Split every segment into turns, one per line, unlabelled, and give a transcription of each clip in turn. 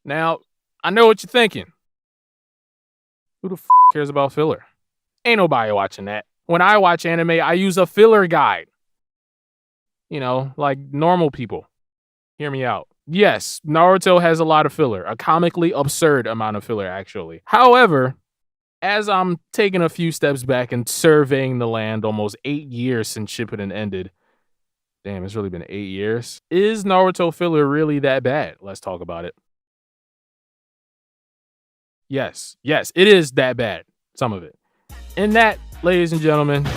Now, I know what you're thinking. Who the cares about filler? Ain't nobody watching that. When I watch anime, I use a filler guide. You know, like normal people. Hear me out. Yes, Naruto has a lot of filler, a comically absurd amount of filler, actually. However, as I'm taking a few steps back and surveying the land almost 8 years since Shippuden ended, damn, it's really been 8 years. Is Naruto filler really that bad? Let's talk about it. Yes, it is that bad. Some of it. And that, ladies and gentlemen,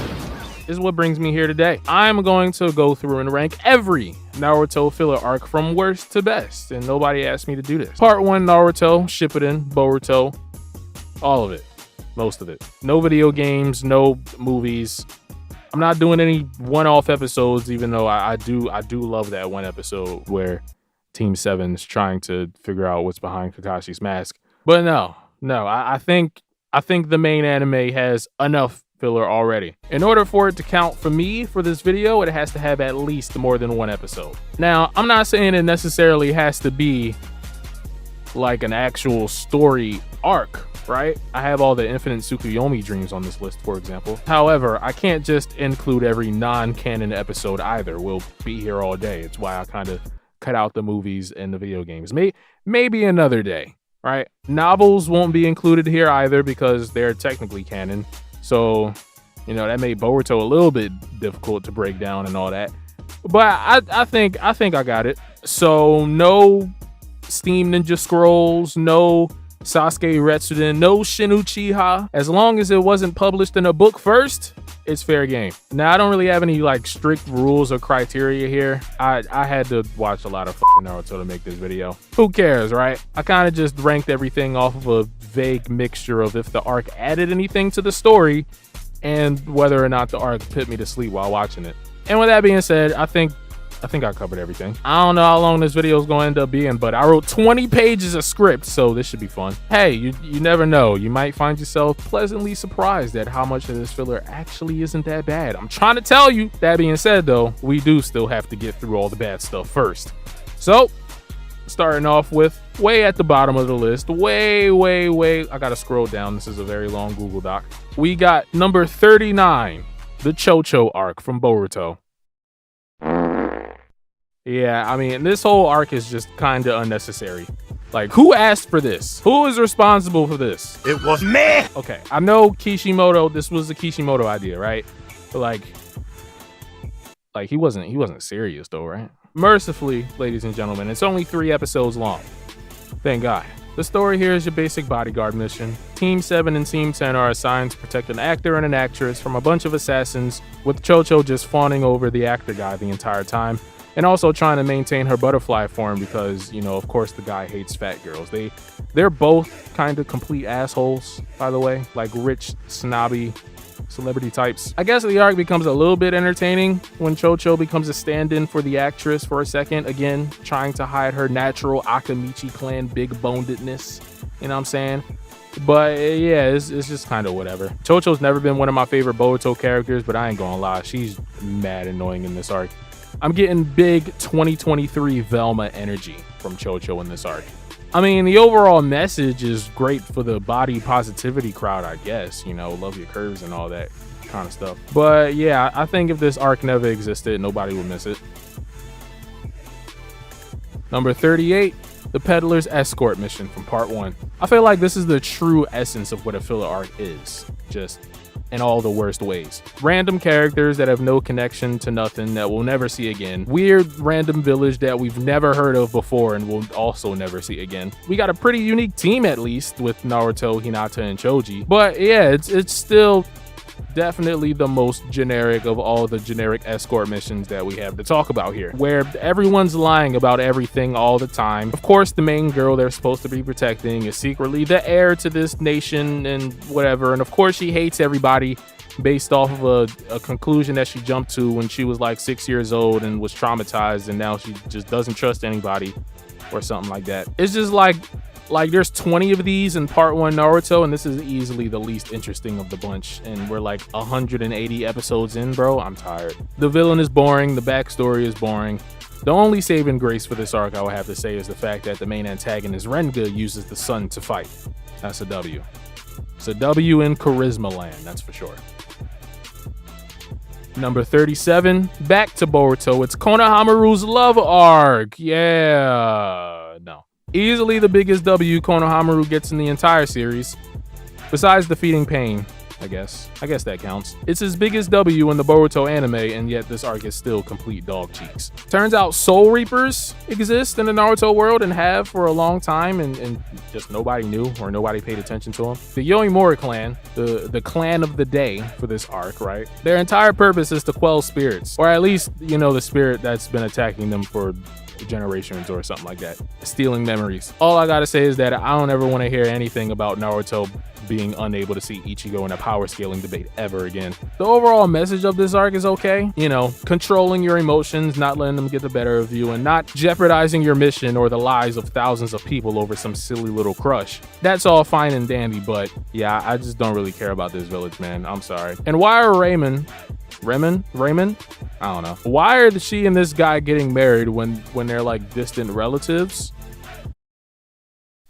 is what brings me here today. I'm going to go through and rank every Naruto filler arc from worst to best, and nobody asked me to do this. Part 1, Naruto, Shippuden, Boruto, all of it, most of it. No video games, no movies. I'm not doing any one-off episodes, even though I do love that one episode where Team 7's trying to figure out what's behind Kakashi's mask. But no, I think the main anime has enough filler already. In order for it to count for me for this video, it has to have at least more than one episode. Now, I'm not saying it necessarily has to be like an actual story arc, right? I have all the Infinite Tsukuyomi dreams on this list, for example. However, I can't just include every non-canon episode either. We'll be here all day. It's why I kind of cut out the movies and the video games. Maybe another day, right? Novels won't be included here either because they're technically canon. So, you know, that made Boruto a little bit difficult to break down and all that. But I think I got it. So no Steam Ninja Scrolls, no Sasuke Retsuden, no Shin Uchiha. As long as it wasn't published in a book first, it's fair game. Now, I don't really have any like strict rules or criteria here. I had to watch a lot of fucking Naruto to make this video. Who cares, right? I kind of just ranked everything off of a vague mixture of if the arc added anything to the story and whether or not the arc put me to sleep while watching it. And with that being said, I think I covered everything. I don't know how long this video is going to end up being, but I wrote 20 pages of script, so this should be fun. Hey, you never know. You might find yourself pleasantly surprised at how much of this filler actually isn't that bad. I'm trying to tell you. That being said, though, we do still have to get through all the bad stuff first. So, starting off with way at the bottom of the list, way, I gotta scroll down. This is a very long Google Doc. We got number 39, the Cho-Cho Arc from Boruto. Yeah, I mean, this whole arc is just kind of unnecessary. Like, who asked for this? Who is responsible for this?
It was me!
Okay, I know Kishimoto, this was a Kishimoto idea, right? But like he wasn't serious though, right? Mercifully, ladies and gentlemen, it's only 3 episodes long. Thank God. The story here is your basic bodyguard mission. Team 7 and Team 10 are assigned to protect an actor and an actress from a bunch of assassins, with Cho-Cho just fawning over the actor guy the entire time, and also trying to maintain her butterfly form because, you know, of course the guy hates fat girls. They're both kind of complete assholes, by the way, like rich, snobby celebrity types. I guess the arc becomes a little bit entertaining when Cho-Cho becomes a stand-in for the actress for a second, again, trying to hide her natural Akamichi clan big bonedness, you know what I'm saying? But yeah, it's just kind of whatever. Cho-Cho's never been one of my favorite Boruto characters, but I ain't gonna lie, she's mad annoying in this arc. I'm getting big 2023 Velma energy from Cho-Cho in this arc. I mean, the overall message is great for the body positivity crowd, I guess. You know, love your curves and all that kind of stuff. But yeah, I think if this arc never existed, nobody would miss it. Number 38, the Peddlers Escort mission from part 1. I feel like this is the true essence of what a filler arc is. Just in all the worst ways. Random characters that have no connection to nothing that we'll never see again. Weird random village that we've never heard of before and will also never see again. We got a pretty unique team at least with Naruto, Hinata, and Choji. But yeah, it's still definitely the most generic of all the generic escort missions that we have to talk about here, where everyone's lying about everything all the time. Of course, the main girl they're supposed to be protecting is secretly the heir to this nation and whatever, and of course she hates everybody based off of a conclusion that she jumped to when she was like 6 years old and was traumatized, and now she just doesn't trust anybody or something like that. It's just like there's 20 of these in part 1 Naruto, and this is easily the least interesting of the bunch, and we're like 180 episodes in, bro. I'm tired. The villain is boring, the backstory is boring, The only saving grace for this arc I would have to say is the fact that the main antagonist Renga uses the sun to fight. That's a W. It's a W in Charisma Land, that's for sure. Number 37, back to Boruto. It's Konohamaru's Love Arc. Yeah, no. Easily the biggest W Konohamaru gets in the entire series. Besides defeating Pain, I guess that counts. It's his biggest W in the Boruto anime, and yet this arc is still complete dog cheeks. Turns out Soul Reapers exist in the Naruto world and have for a long time, and just nobody knew or nobody paid attention to them. The Yoimura clan, the clan of the day for this arc, right? Their entire purpose is to quell spirits, or at least, you know, the spirit that's been attacking them for generations or something like that, stealing memories. All I gotta say is that I don't ever want to hear anything about Naruto being unable to see Ichigo in a power scaling debate ever again. The overall message of this arc is okay. You know, controlling your emotions, not letting them get the better of you, and not jeopardizing your mission or the lives of thousands of people over some silly little crush. That's all fine and dandy, but yeah, I just don't really care about this village, man. I'm sorry. And why are Raymond? I don't know. Why are she and this guy getting married when they're like distant relatives?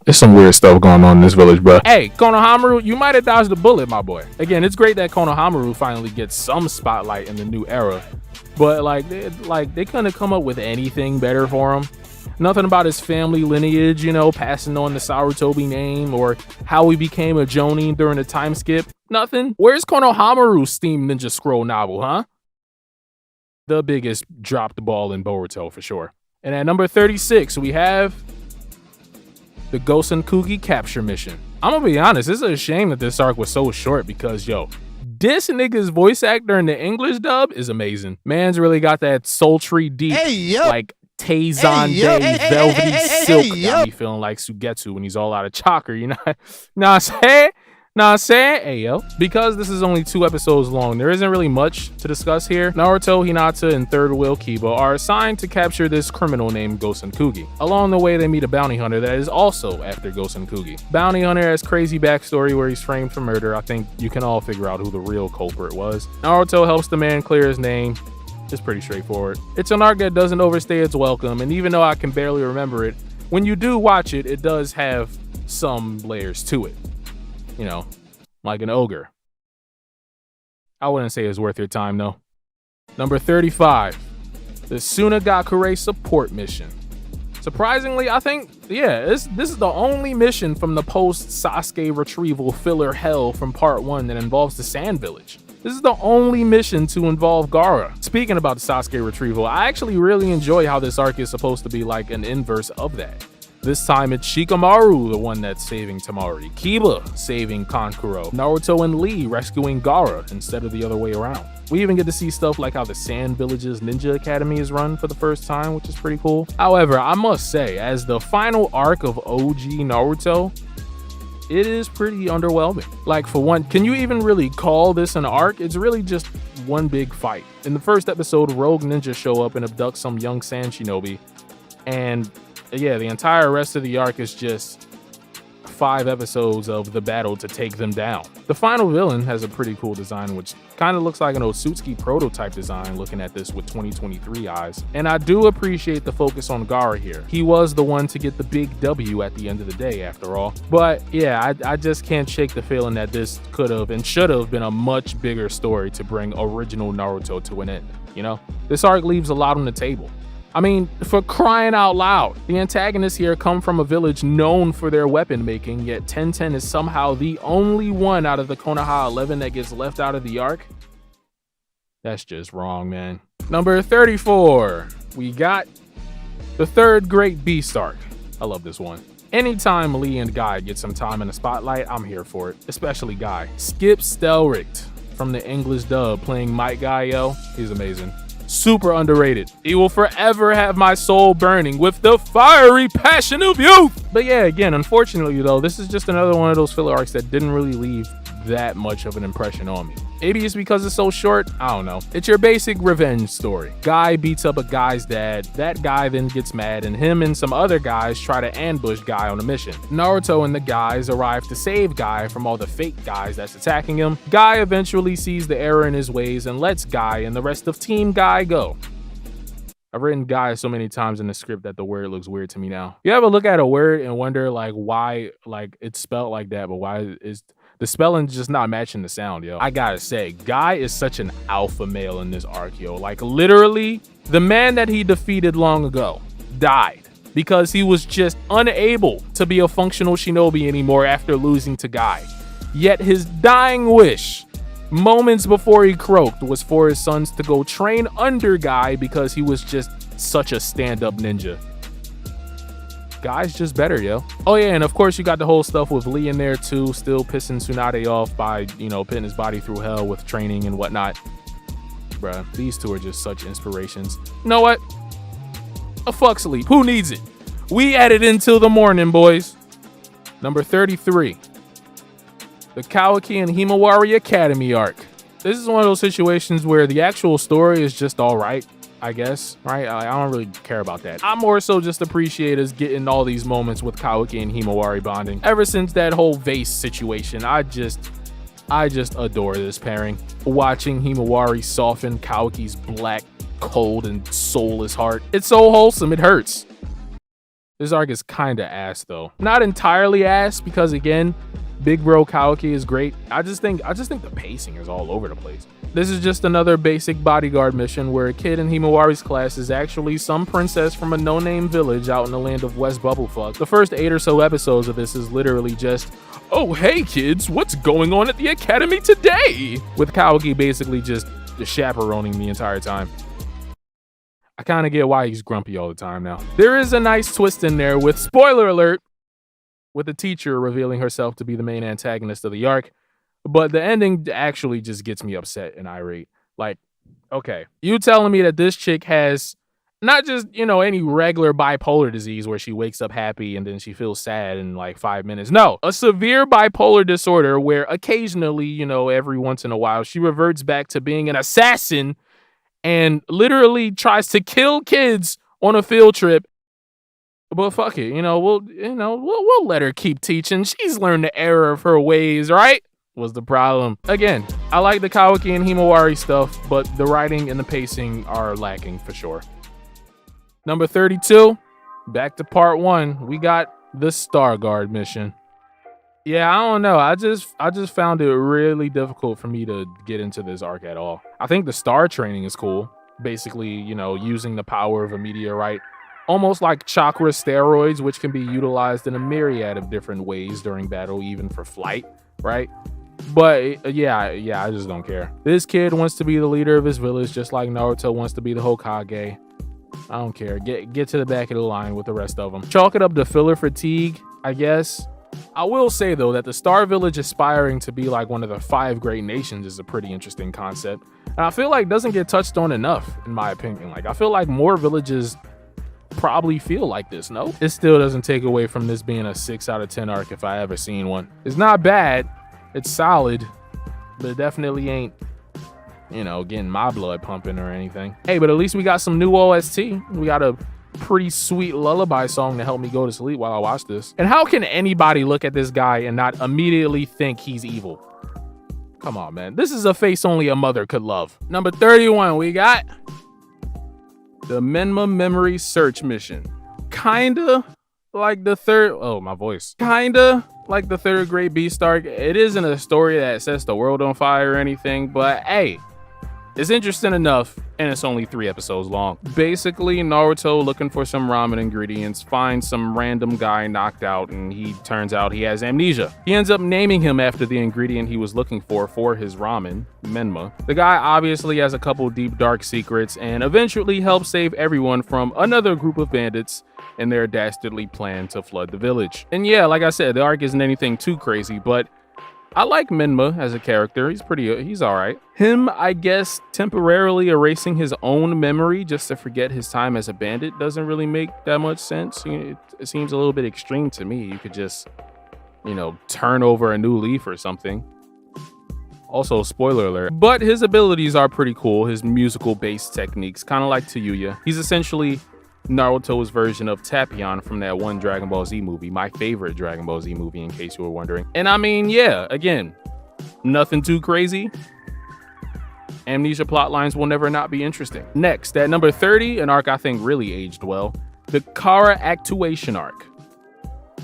There's some weird stuff going on in this village, bro. Hey, Konohamaru, you might have dodged a bullet, my boy. Again, it's great that Konohamaru finally gets some spotlight in the new era, but they couldn't come up with anything better for him. Nothing about his family lineage, you know, passing on the Sarutobi name, or how he became a Jonin during the time skip. Nothing. Where's Konohamaru's Steam Ninja Scroll novel, huh? The biggest drop the ball in Boruto for sure. And at number 36, we have the Gosunkugi capture mission. I'm gonna be honest, it's a shame that this arc was so short because, yo, this nigga's voice actor in the English dub is amazing. Man's really got that sultry, deep, like Taizan Day, velvety silk. Got me feeling like Sugetsu when he's all out of chakra, you know? Nah, say, hey yo. Because this is only 2 episodes long, there isn't really much to discuss here. Naruto, Hinata, and Third Wheel Kiba are assigned to capture this criminal named Gosunkugi. Along the way, they meet a bounty hunter that is also after Gosunkugi. Bounty hunter has crazy backstory where he's framed for murder. I think you can all figure out who the real culprit was. Naruto helps the man clear his name. It's pretty straightforward. It's an arc that doesn't overstay its welcome, and even though I can barely remember it, when you do watch it, it does have some layers to it. You know, like an ogre. I wouldn't say it's worth your time, though. Number 35, the Sunagakure support mission. Surprisingly, I think, yeah, this is the only mission from the post-Sasuke retrieval filler hell from part 1 that involves the Sand Village. This is the only mission to involve Gaara. Speaking about the Sasuke retrieval, I actually really enjoy how this arc is supposed to be like an inverse of that. This time it's Shikamaru, the one that's saving Temari, Kiba saving Kankuro, Naruto and Lee rescuing Gaara instead of the other way around. We even get to see stuff like how the Sand Village's Ninja Academy is run for the first time, which is pretty cool. However, I must say, as the final arc of OG Naruto, it is pretty underwhelming. Like, for one, can you even really call this an arc? It's really just one big fight. In the first episode, rogue ninjas show up and abduct some young sand shinobi, and yeah, the entire rest of the arc is just 5 episodes of the battle to take them down. The final villain has a pretty cool design, which kind of looks like an Otsutsuki prototype design looking at this with 2023 eyes. And I do appreciate the focus on Gaara here. He was the one to get the big W at the end of the day, after all. But yeah, I just can't shake the feeling that this could have and should have been a much bigger story to bring original Naruto to an end, you know? This arc leaves a lot on the table. I mean, for crying out loud, the antagonists here come from a village known for their weapon making, yet 1010 is somehow the only one out of the Konoha 11 that gets left out of the arc. That's just wrong, man. Number 34, we got the third Great Beast arc. I love this one. Anytime Lee and Guy get some time in the spotlight, I'm here for it, especially Guy. Skip Stelricht from the English dub playing Might Guy, yo. He's amazing. Super underrated. He will forever have my soul burning with the fiery passion of youth. But yeah, again, unfortunately though, this is just another one of those filler arcs that didn't really leave that much of an impression on me. Maybe it's because it's so short, I don't know. It's your basic revenge story. Guy beats up a guy's dad, that guy then gets mad, and him and some other guys try to ambush Guy on a mission. Naruto and the guys arrive to save Guy from all the fake guys that's attacking him. Guy eventually sees the error in his ways and lets Guy and the rest of Team Guy go. I've written guy so many times in the script that the word looks weird to me now. You ever look at a word and wonder like why like it's spelled like that, but why is the spelling just not matching the sound, yo? I gotta say, Guy is such an alpha male in this arc, yo. Like literally, the man that he defeated long ago died because he was just unable to be a functional shinobi anymore after losing to Guy. Yet his dying wish, moments before he croaked, was for his sons to go train under Guy because he was just such a stand-up ninja. Guy's just better, yo. Oh yeah, and of course you got the whole stuff with Lee in there too, still pissing Tsunade off by, you know, putting his body through hell with training and whatnot. Bruh, these two are just such inspirations. You know what? A fuck sleep. Who needs it? We at it until the morning, boys. Number 33. The Kawaki and Himawari Academy arc. This is one of those situations where the actual story is just all right, I guess, right? I don't really care about that. I more so just appreciate us getting all these moments with Kawaki and Himawari bonding. Ever since that whole vase situation, I just adore this pairing. Watching Himawari soften Kawaki's black, cold, and soulless heart. It's so wholesome, it hurts. This arc is kinda ass though. Not entirely ass because again, Big Bro Kawaki is great. I just think the pacing is all over the place. This is just another basic bodyguard mission where a kid in Himawari's class is actually some princess from a no-name village out in the land of West Bubblefuck. The first 8 or so episodes of this is literally just, oh hey kids, what's going on at the academy today? With Kawaki basically just chaperoning the entire time. I kind of get why he's grumpy all the time now. There is a nice twist in there with, spoiler alert, with the teacher revealing herself to be the main antagonist of the arc, but the ending actually just gets me upset and irate. Like, okay, you telling me that this chick has not just, you know, any regular bipolar disease where she wakes up happy and then she feels sad in like 5 minutes. No, a severe bipolar disorder where occasionally, you know, every once in a while, she reverts back to being an assassin and literally tries to kill kids on a field trip. But fuck it, we'll let her keep teaching. She's learned the error of her ways, right? Was the problem. Again, I like the Kawaki and Himawari stuff, but the writing and the pacing are lacking for sure. Number 32, back to part 1. We got the Star Guard mission. Yeah, I don't know. I just found it really difficult for me to get into this arc at all. I think the star training is cool. Basically, you know, using the power of a meteorite. Almost like chakra steroids, which can be utilized in a myriad of different ways during battle, even for flight, right? But yeah, I just don't care. This kid wants to be the leader of his village, just like Naruto wants to be the Hokage. I don't care. Get to the back of the line with the rest of them. Chalk it up to filler fatigue, I guess. I will say, though, that the Star Village aspiring to be like one of the 5 great nations is a pretty interesting concept. And I feel like doesn't get touched on enough, in my opinion. Like, I feel like more villages probably feel like this, no? It still doesn't take away from this being a 6 out of 10 arc if I ever seen one. It's not bad. It's solid. But it definitely ain't, you know, getting my blood pumping or anything. Hey, but at least we got some new OST. We got a pretty sweet lullaby song to help me go to sleep while I watch this. And how can anybody look at this guy and not immediately think he's evil? Come on, man. This is a face only a mother could love. Number 31, we got the Menma Memory Search Mission. Kinda like the third grade Beast arc. It isn't a story that sets the world on fire or anything, but hey, it's interesting enough, and it's only 3 episodes long. Basically, Naruto looking for some ramen ingredients, finds some random guy knocked out, and he turns out he has amnesia. He ends up naming him after the ingredient he was looking for his ramen, Menma. The guy obviously has a couple deep dark secrets, and eventually helps save everyone from another group of bandits in their dastardly plan to flood the village. And yeah, like I said, the arc isn't anything too crazy, but I like Menma as a character. He's all right. Him, I guess, temporarily erasing his own memory just to forget his time as a bandit doesn't really make that much sense. It seems a little bit extreme to me. You could just, you know, turn over a new leaf or something. Also, spoiler alert, but his abilities are pretty cool. His musical based techniques, kind of like Tsukuyomi. He's essentially Naruto's version of Tapion from that one Dragon Ball Z movie, my favorite Dragon Ball Z movie, in case you were wondering. And I mean, yeah, again, nothing too crazy, Amnesia plot lines will never not be interesting. Next, at number 30, an arc I think really aged well, the Kara Actuation Arc.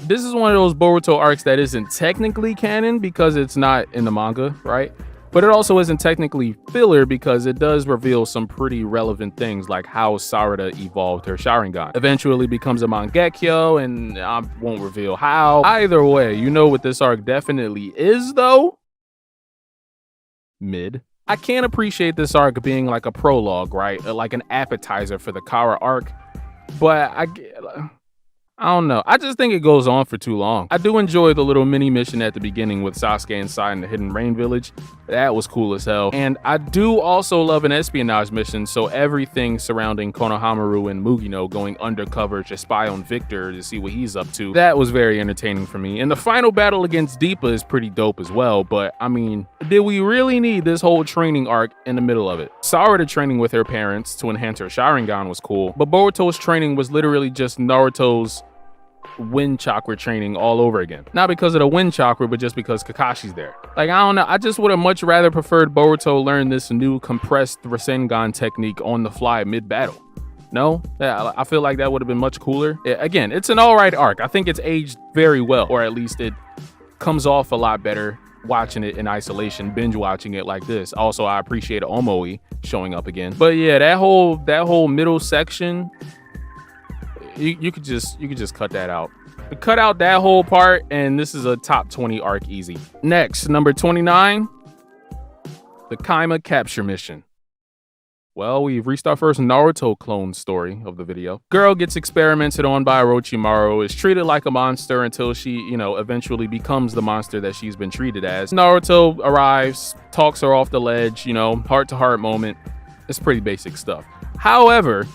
This is one of those Boruto arcs that isn't technically canon because it's not in the manga, right? But it also isn't technically filler because it does reveal some pretty relevant things like how Sarada evolved her Sharingan. Eventually becomes a Mangekyo, and I won't reveal how. Either way, you know what this arc definitely is though? Mid. I can't appreciate this arc being like a prologue, right? Like an appetizer for the Kara arc, but I don't know. I just think it goes on for too long. I do enjoy the little mini mission at the beginning with Sasuke inside in the Hidden Rain Village. That was cool as hell. And I do also love an espionage mission, so everything surrounding Konohamaru and Mugino going undercover to spy on Victor to see what he's up to. That was very entertaining for me. And the final battle against Deepa is pretty dope as well, but I mean, did we really need this whole training arc in the middle of it? Sarada training with her parents to enhance her Sharingan was cool, but Boruto's training was literally just Naruto's wind chakra training all over again. Not because of the wind chakra, but just because Kakashi's there. Like, I don't know. I just would have much rather preferred Boruto learn this new compressed Rasengan technique on the fly mid-battle. No? Yeah, I feel like that would have been much cooler. Yeah, again, it's an alright arc. I think it's aged very well, or at least it comes off a lot better watching it in isolation, binge watching it like this. Also, I appreciate Omoi showing up again. But yeah, that whole middle section, you could just cut that out. Cut out that whole part, and this is a top 20 arc easy. Next, number 29, the Kaima capture mission. Well, we've reached our first Naruto clone story of the video. Girl gets experimented on by Orochimaru, is treated like a monster until she, eventually becomes the monster that she's been treated as. Naruto arrives, talks her off the ledge, heart-to-heart moment. It's pretty basic stuff. However,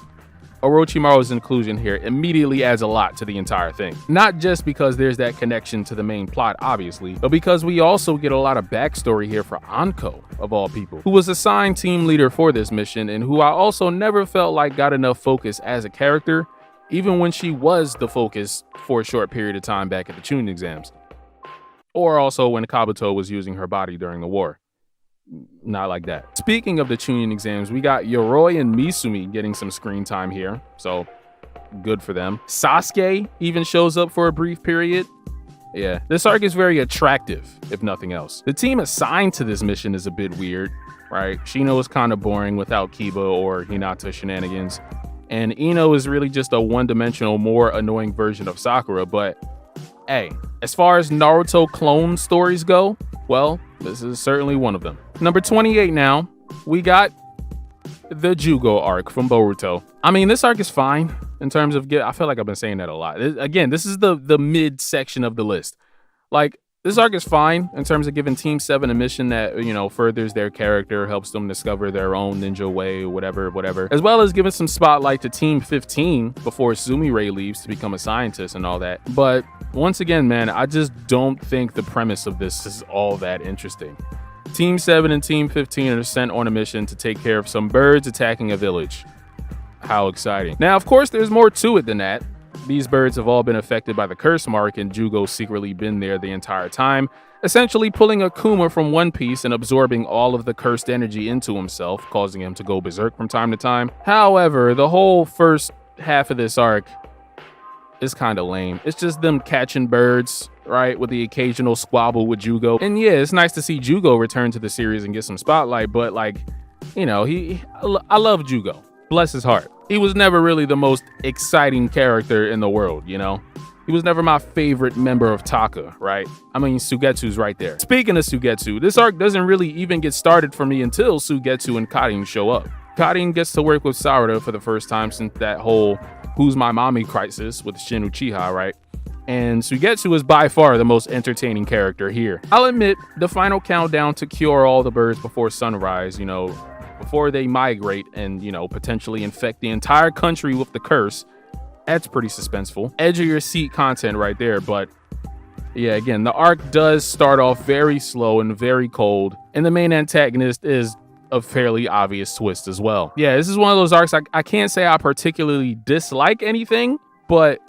Orochimaru's inclusion here immediately adds a lot to the entire thing. Not just because there's that connection to the main plot, obviously, but because we also get a lot of backstory here for Anko, of all people, who was assigned team leader for this mission and who I also never felt like got enough focus as a character, even when she was the focus for a short period of time back at the Chunin exams. Or also when Kabuto was using her body during the war. Not like that. Speaking of the Chunin exams, we got Yoroi and Misumi getting some screen time here, so good for them. Sasuke even shows up for a brief period. Yeah, this arc is very attractive, if nothing else. The team assigned to this mission is a bit weird, right? Shino is kind of boring without Kiba or Hinata shenanigans, and Ino is really just a one-dimensional, more annoying version of Sakura, but hey, as far as Naruto clone stories go, well, this is certainly one of them. Number 28 now, we got the Jugo Arc from Boruto. I mean, this arc is fine in terms of, I feel like I've been saying that a lot. Again, this is the mid section of the list. Like, this arc is fine in terms of giving Team 7 a mission that, furthers their character, helps them discover their own ninja way, whatever. As well as giving some spotlight to Team 15 before Sumire leaves to become a scientist and all that. But once again, man, I just don't think the premise of this is all that interesting. Team 7 and Team 15 are sent on a mission to take care of some birds attacking a village. How exciting. Now, of course, there's more to it than that. These birds have all been affected by the curse mark, and Jugo's secretly been there the entire time, essentially pulling Akuma from One Piece and absorbing all of the cursed energy into himself, causing him to go berserk from time to time. However, the whole first half of this arc is kind of lame. It's just them catching birds, right, with the occasional squabble with Jugo. And yeah, it's nice to see Jugo return to the series and get some spotlight, but like, I love Jugo. Bless his heart. He was never really the most exciting character in the world, He was never my favorite member of Taka, right? I mean, Sugetsu's right there. Speaking of Sugetsu, this arc doesn't really even get started for me until Sugetsu and Karin show up. Karin gets to work with Sarada for the first time since that whole Who's My Mommy crisis with Shin Uchiha, right? And Sugetsu is by far the most entertaining character here. I'll admit, the final countdown to cure all the birds before sunrise, before they migrate and, potentially infect the entire country with the curse, that's pretty suspenseful. Edge of your seat content right there, but yeah, again, the arc does start off very slow and very cold, and the main antagonist is a fairly obvious twist as well. Yeah, this is one of those arcs I can't say I particularly dislike anything, but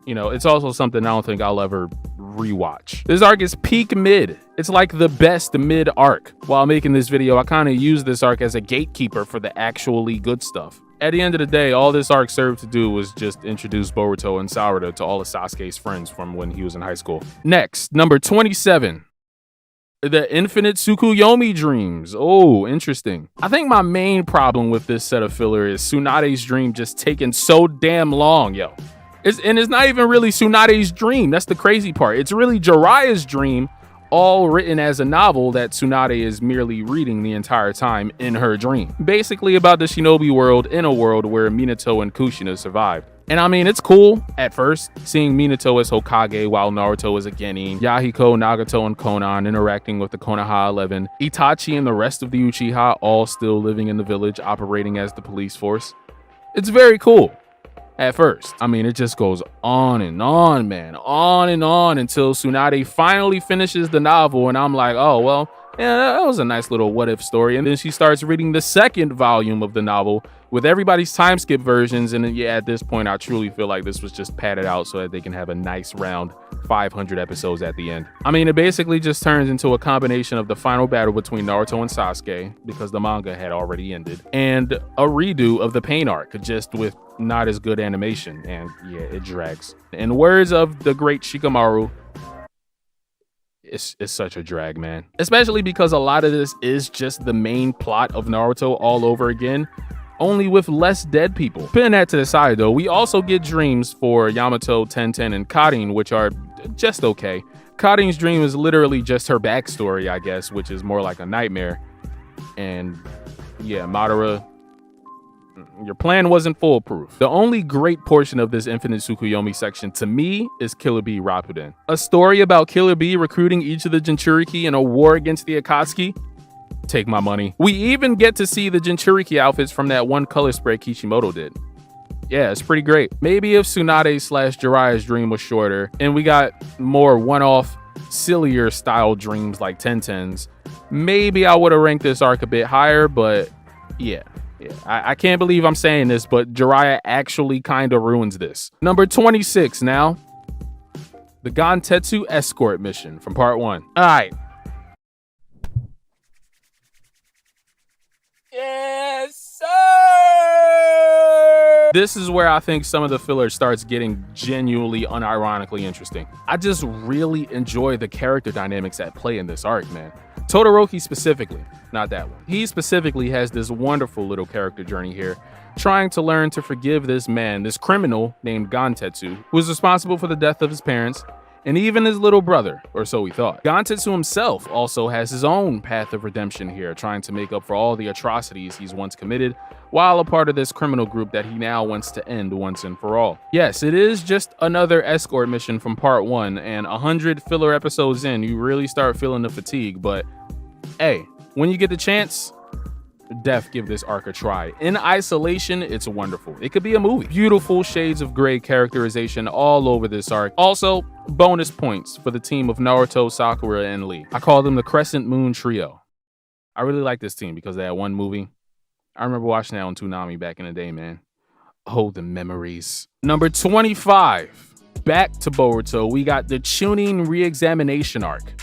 it's also something I don't think I'll ever rewatch. This arc is peak mid. It's like the best mid arc. While making this video, I kind of used this arc as a gatekeeper for the actually good stuff. At the end of the day, all this arc served to do was just introduce Boruto and Sarada to all of Sasuke's friends from when he was in high school. Next, number 27. The Infinite Tsukuyomi Dreams. Oh, interesting. I think my main problem with this set of filler is Tsunade's dream just taking so damn long, yo. It's not even really Tsunade's dream. That's the crazy part. It's really Jiraiya's dream, all written as a novel that Tsunade is merely reading the entire time in her dream. Basically about the shinobi world in a world where Minato and Kushina survived. And I mean, it's cool at first, seeing Minato as Hokage while Naruto is a Genin, Yahiko, Nagato, and Konan interacting with the Konoha 11, Itachi and the rest of the Uchiha all still living in the village, operating as the police force. It's very cool. At first. I mean, it just goes on and on, man. On and on until Tsunade finally finishes the novel and I'm like, oh, well, yeah, that was a nice little what if story. And then she starts reading the second volume of the novel with everybody's time skip versions. And then, yeah, at this point, I truly feel like this was just padded out so that they can have a nice round 500 episodes at the end. I mean, it basically just turns into a combination of the final battle between Naruto and Sasuke, because the manga had already ended, and a redo of the Pain arc, just with not as good animation, and yeah, it drags. In words of the great Shikamaru, it's such a drag, man. Especially because a lot of this is just the main plot of Naruto all over again, only with less dead people. Putting that to the side though, we also get dreams for Yamato, Tenten, and Karin, which are just okay. Karin's dream is literally just her backstory, I guess, which is more like a nightmare. And yeah, Madara, your plan wasn't foolproof. The only great portion of this Infinite Tsukuyomi section to me is Killer Bee Rapuden. A story about Killer Bee recruiting each of the Jinchuriki in a war against the Akatsuki. Take my money. We even get to see the Jinchuriki outfits from that one color spray Kishimoto did. Yeah, it's pretty great. Maybe if Tsunade / Jiraiya's dream was shorter and we got more one-off, sillier style dreams like Tenten's, maybe I would have ranked this arc a bit higher, but yeah. I can't believe I'm saying this, but Jiraiya actually kind of ruins this. Number 26 now. The Gantetsu Escort mission from part 1. All right. Yes, sir! This is where I think some of the filler starts getting genuinely unironically interesting. I just really enjoy the character dynamics at play in this arc, man. Todoroki specifically, not that one. He specifically has this wonderful little character journey here, trying to learn to forgive this man, this criminal named Gantetsu, who was responsible for the death of his parents, and even his little brother, or so we thought. Gantetsu himself also has his own path of redemption here, trying to make up for all the atrocities he's once committed, while a part of this criminal group that he now wants to end once and for all. Yes, it is just another escort mission from part 1, and 100 filler episodes in, you really start feeling the fatigue, but hey, when you get the chance, def give this arc a try. In isolation, it's wonderful. It could be a movie. Beautiful shades of gray characterization all over this arc. Also, bonus points for the team of Naruto, Sakura, and Lee. I call them the Crescent Moon Trio. I really like this team because they had one movie. I remember watching that on Toonami back in the day, man. Oh, the memories. Number 25. Back to Boruto, we got the Chunin Re-Examination arc.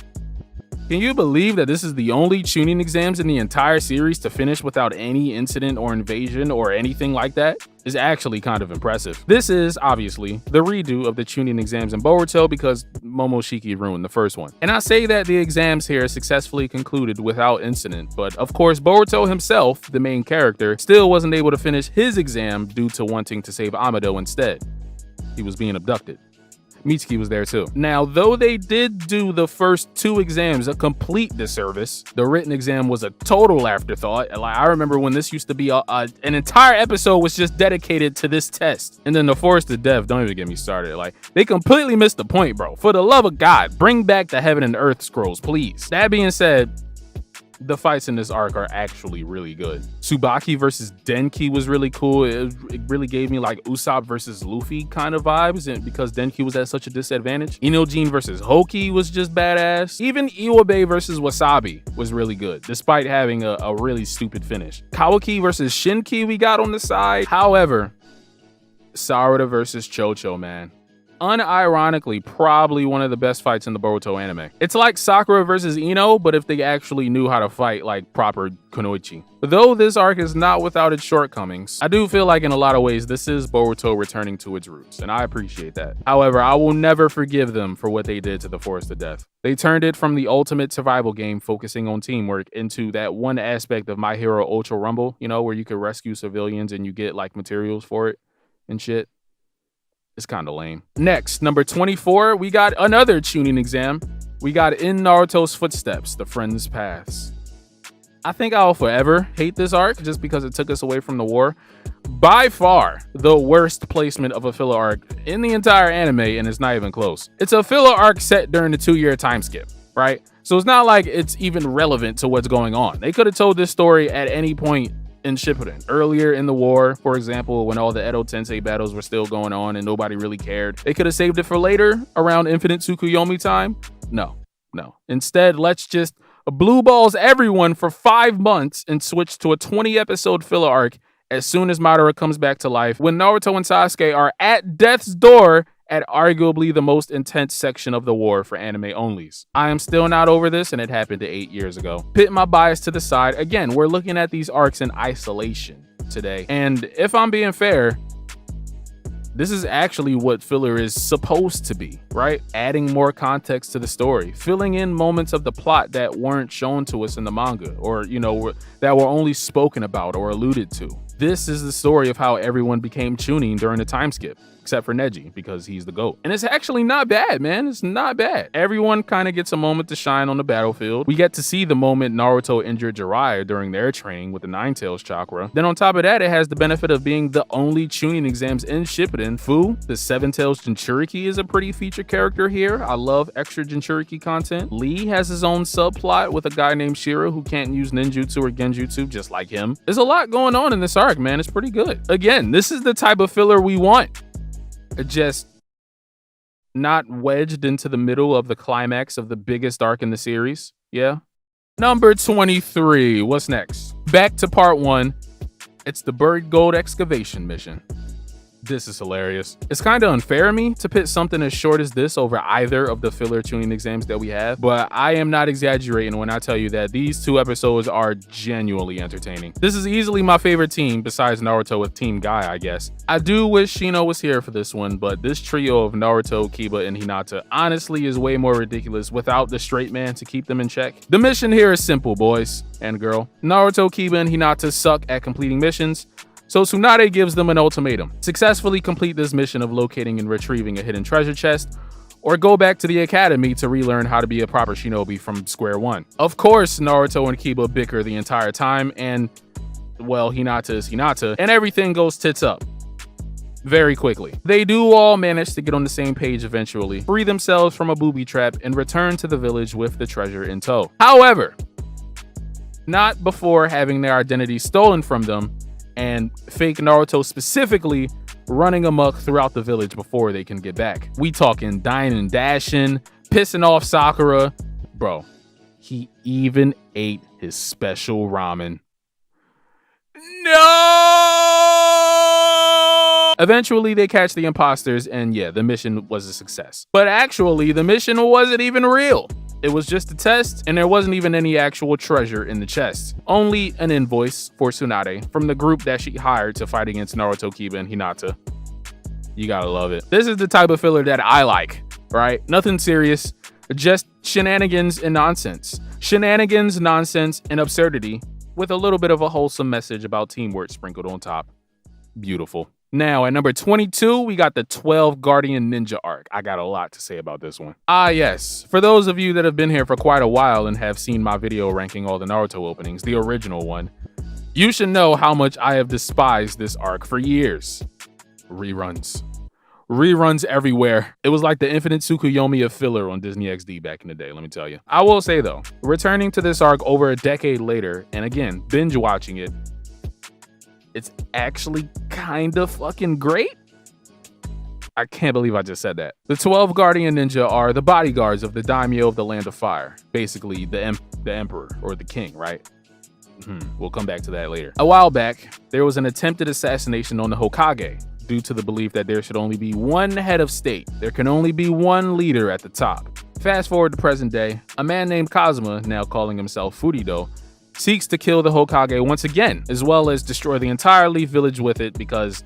Can you believe that this is the only Chunin exams in the entire series to finish without any incident or invasion or anything like that? It's actually kind of impressive. This is, obviously, the redo of the Chunin exams in Boruto because Momoshiki ruined the first one. And I say that the exams here successfully concluded without incident, but of course Boruto himself, the main character, still wasn't able to finish his exam due to wanting to save Amado instead. He was being abducted. Mitsuki was there too. Now, though they did do the first 2 exams a complete disservice, the written exam was a total afterthought. Like, I remember when this used to be an entire episode was just dedicated to this test. And then the Forest of Death, don't even get me started. Like, they completely missed the point, bro. For the love of God, bring back the Heaven and Earth scrolls, please. That being said, the fights in this arc are actually really good. Tsubaki versus Denki was really cool. It really gave me like Usopp versus Luffy kind of vibes, and because Denki was at such a disadvantage. Inojin versus Hoki was just badass. Even Iwabe versus Wasabi was really good, despite having a really stupid finish. Kawaki versus Shinki we got on the side. However, Sarada versus Cho-Cho, man. unironically probably one of the best fights in the Boruto anime. It's like Sakura versus Ino, but if they actually knew how to fight like proper kunoichi. Though this arc is not without its shortcomings, I do feel like in a lot of ways this is Boruto returning to its roots, and I appreciate that. However, I will never forgive them for what they did to the Forest of Death. They turned it from the ultimate survival game focusing on teamwork into that one aspect of My Hero Ultra Rumble, you know, where you could rescue civilians and you get like materials for it and shit. It's kind of lame. Next, number 24, we got another Chunin exam. We got In Naruto's Footsteps, The Friends' Paths. I think I'll forever hate this arc just because it took us away from the war. By far, the worst placement of a filler arc in the entire anime, and it's not even close. It's a filler arc set during the 2-year time skip, right? So it's not like it's even relevant to what's going on. They could have told this story at any point in Shippuden. Earlier in the war, for example, when all the Edo Tensei battles were still going on and nobody really cared. They could have saved it for later, around Infinite Tsukuyomi time. No. Instead, let's just blue balls everyone for 5 months and switch to a 20-episode filler arc as soon as Madara comes back to life, when Naruto and Sasuke are at death's door at arguably the most intense section of the war for anime onlys. I am still not over this, and it happened 8 years ago. Put my bias to the side. Again, we're looking at these arcs in isolation today. And if I'm being fair, this is actually what filler is supposed to be, right? Adding more context to the story, filling in moments of the plot that weren't shown to us in the manga, or, you know, that were only spoken about or alluded to. This is the story of how everyone became Chunin during the time skip, except for Neji, because he's the GOAT. And it's actually not bad, man. It's not bad. Everyone kind of gets a moment to shine on the battlefield. We get to see the moment Naruto injured Jiraiya during their training with the Nine Tails chakra. Then on top of that, it has the benefit of being the only Chunin exams in Shippuden. Fu, the Seven Tails Jinchuriki, is a pretty featured character here. I love extra Jinchuriki content. Lee has his own subplot with a guy named Shira who can't use ninjutsu or genjutsu just like him. There's a lot going on in this arc, man. It's pretty good. Again, this is the type of filler we want. Just not wedged into the middle of the climax of the biggest arc in the series. Yeah. Number 23. What's next? Back to part 1. It's the Buried Gold Excavation mission. This is hilarious. It's kind of unfair of me to pit something as short as this over either of the filler Chunin exams that we have, but I am not exaggerating when I tell you that these 2 episodes are genuinely entertaining. This is easily my favorite team besides Naruto with Team Guy, I guess. I do wish Shino was here for this one, but this trio of Naruto, Kiba, and Hinata honestly is way more ridiculous without the straight man to keep them in check. The mission here is simple, boys and girl. Naruto, Kiba, and Hinata suck at completing missions, so Tsunade gives them an ultimatum. Successfully complete this mission of locating and retrieving a hidden treasure chest, or go back to the academy to relearn how to be a proper shinobi from square one. Of course, Naruto and Kiba bicker the entire time, and, well, Hinata is Hinata, and everything goes tits up very quickly. They do all manage to get on the same page eventually, free themselves from a booby trap, and return to the village with the treasure in tow. However, not before having their identity stolen from them, and fake Naruto specifically running amok throughout the village before they can get back. We talking dying and dashing, pissing off Sakura. Bro, he even ate his special ramen. No! Eventually, they catch the imposters, and yeah, the mission was a success. But actually, the mission wasn't even real. It was just a test, and there wasn't even any actual treasure in the chest. Only an invoice for Tsunade from the group that she hired to fight against Naruto, Kiba, and Hinata. You gotta love it. This is the type of filler that I like, right? Nothing serious, just shenanigans and nonsense. Shenanigans, nonsense, and absurdity with a little bit of a wholesome message about teamwork sprinkled on top. Beautiful. Now, at number 22, we got the 12 Guardian Ninja Arc. I got a lot to say about this one. Ah, yes. For those of you that have been here for quite a while and have seen my video ranking all the Naruto openings, the original one, you should know how much I have despised this arc for years. Reruns. Reruns everywhere. It was like the infinite Tsukuyomi of filler on Disney XD back in the day, let me tell you. I will say, though, returning to this arc over a decade later, and again, binge watching it, it's actually kind of fucking great. I can't believe I just said that. The 12 Guardian Ninja are the bodyguards of the daimyo of the Land of Fire. Basically, the emperor, or the king, right? We'll come back to that later. A while back, there was an attempted assassination on the Hokage, due to the belief that there should only be one head of state. There can only be one leader at the top. Fast forward to present day, a man named Kazuma, now calling himself Furido, seeks to kill the Hokage once again, as well as destroy the entire Leaf Village with it because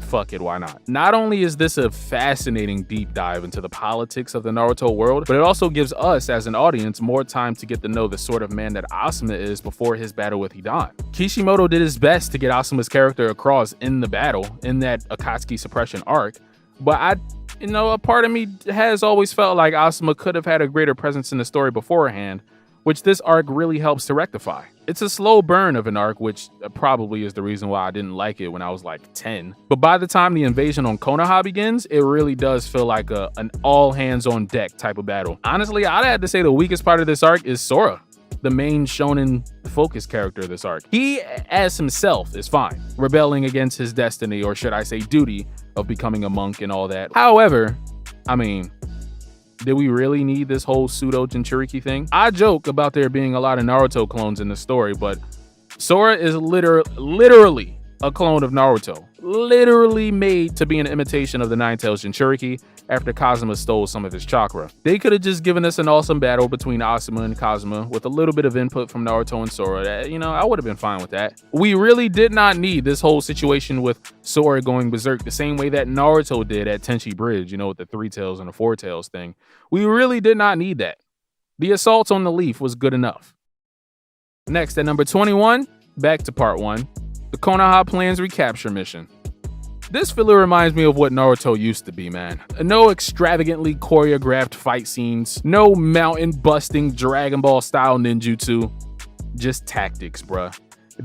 fuck it, why not? Not only is this a fascinating deep dive into the politics of the Naruto world, but it also gives us as an audience more time to get to know the sort of man that Asuma is before his battle with Hidan. Kishimoto did his best to get Asuma's character across in the battle in that Akatsuki suppression arc, but a part of me has always felt like Asuma could have had a greater presence in the story beforehand, which this arc really helps to rectify. It's a slow burn of an arc, which probably is the reason why I didn't like it when I was like 10. But by the time the invasion on Konoha begins, it really does feel like an all hands on deck type of battle. Honestly, I'd have to say the weakest part of this arc is Sora, the main shonen focus character of this arc. He, as himself, is fine, rebelling against his destiny, or should I say duty, of becoming a monk and all that. However, did we really need this whole pseudo Jinchuriki thing? I joke about there being a lot of Naruto clones in the story, but Sora is literally a clone of Naruto. Literally made to be an imitation of the Nine-Tails Jinchuriki after Kazuma stole some of his chakra. They could have just given us an awesome battle between Asuma and Kazuma with a little bit of input from Naruto and Sora. I would have been fine with that. We really did not need this whole situation with Sora going berserk the same way that Naruto did at Tenchi Bridge, with the 3 tails and the 4 tails thing. We really did not need that. The assault on the Leaf was good enough. Next, at number 21, back to part 1. The Konoha Plan's Recapture mission. This filler reminds me of what Naruto used to be, man. No extravagantly choreographed fight scenes, no mountain busting Dragon Ball style ninjutsu, just tactics, bruh.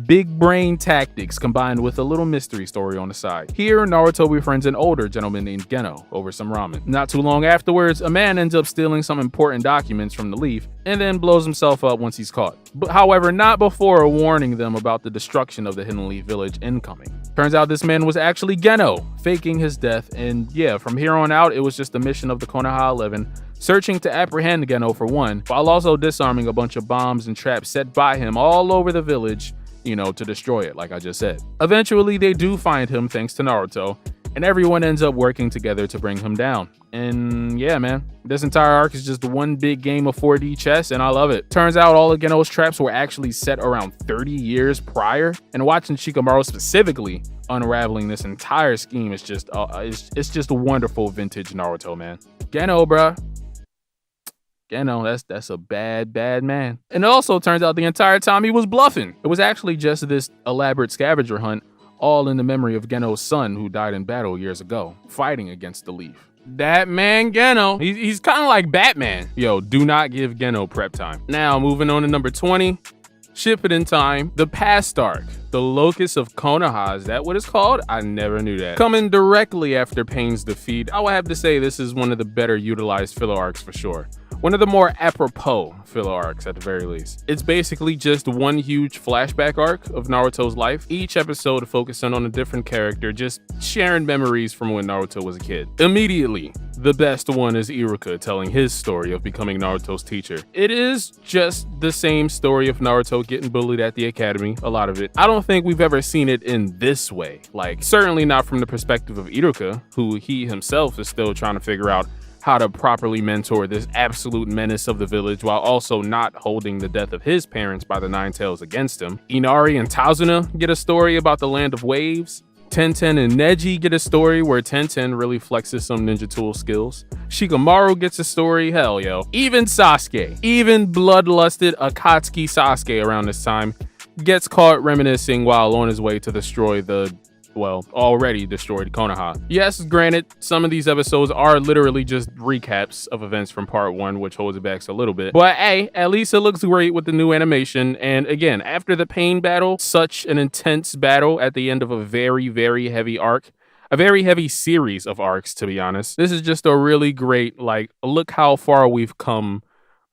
Big brain tactics combined with a little mystery story on the side. Here, Naruto befriends an older gentleman named Geno over some ramen. Not too long afterwards, a man ends up stealing some important documents from the Leaf and then blows himself up once he's caught. But however, not before warning them about the destruction of the Hidden Leaf Village incoming. Turns out this man was actually Geno, faking his death, and yeah, from here on out, it was just a mission of the Konoha 11, searching to apprehend Geno for one, while also disarming a bunch of bombs and traps set by him all over the village, to destroy it, like I just said. Eventually, they do find him thanks to Naruto, and everyone ends up working together to bring him down. And yeah, man, this entire arc is just one big game of 4D chess, and I love it. Turns out all of Geno's traps were actually set around 30 years prior, and watching Shikamaru specifically unraveling this entire scheme is just it's just a wonderful vintage Naruto, man. Geno, bruh. Geno, that's a bad man. And it also turns out the entire time he was bluffing. It was actually just this elaborate scavenger hunt, all in the memory of Geno's son who died in battle years ago, fighting against the Leaf. That man Geno, he's kind of like Batman. Yo, do not give Geno prep time. Now, moving on to number 20, ship it in time, the past arc, the Locus of Konoha. Is that what it's called? I never knew that. Coming directly after Pain's defeat, I would have to say this is one of the better utilized filler arcs for sure. One of the more apropos filler arcs at the very least. It's basically just one huge flashback arc of Naruto's life, each episode focusing on a different character, just sharing memories from when Naruto was a kid. Immediately, the best one is Iruka telling his story of becoming Naruto's teacher. It is just the same story of Naruto getting bullied at the academy, a lot of it. I don't think we've ever seen it in this way, like certainly not from the perspective of Iruka, who he himself is still trying to figure out how to properly mentor this absolute menace of the village while also not holding the death of his parents by the Nine Tails against him. Inari and Tazuna get a story about the land of waves. Tenten and Neji get a story where Tenten really flexes some ninja tool skills. Shikamaru gets a story, hell yo. Even Sasuke, even bloodlusted Akatsuki Sasuke around this time, gets caught reminiscing while on his way to destroy the already destroyed Konoha. Yes, granted, some of these episodes are literally just recaps of events from part 1, which holds it back a little bit. But hey, at least it looks great with the new animation. And again, after the Pain battle, such an intense battle at the end of a very, very heavy arc. A very heavy series of arcs, to be honest. This is just a really great, look how far we've come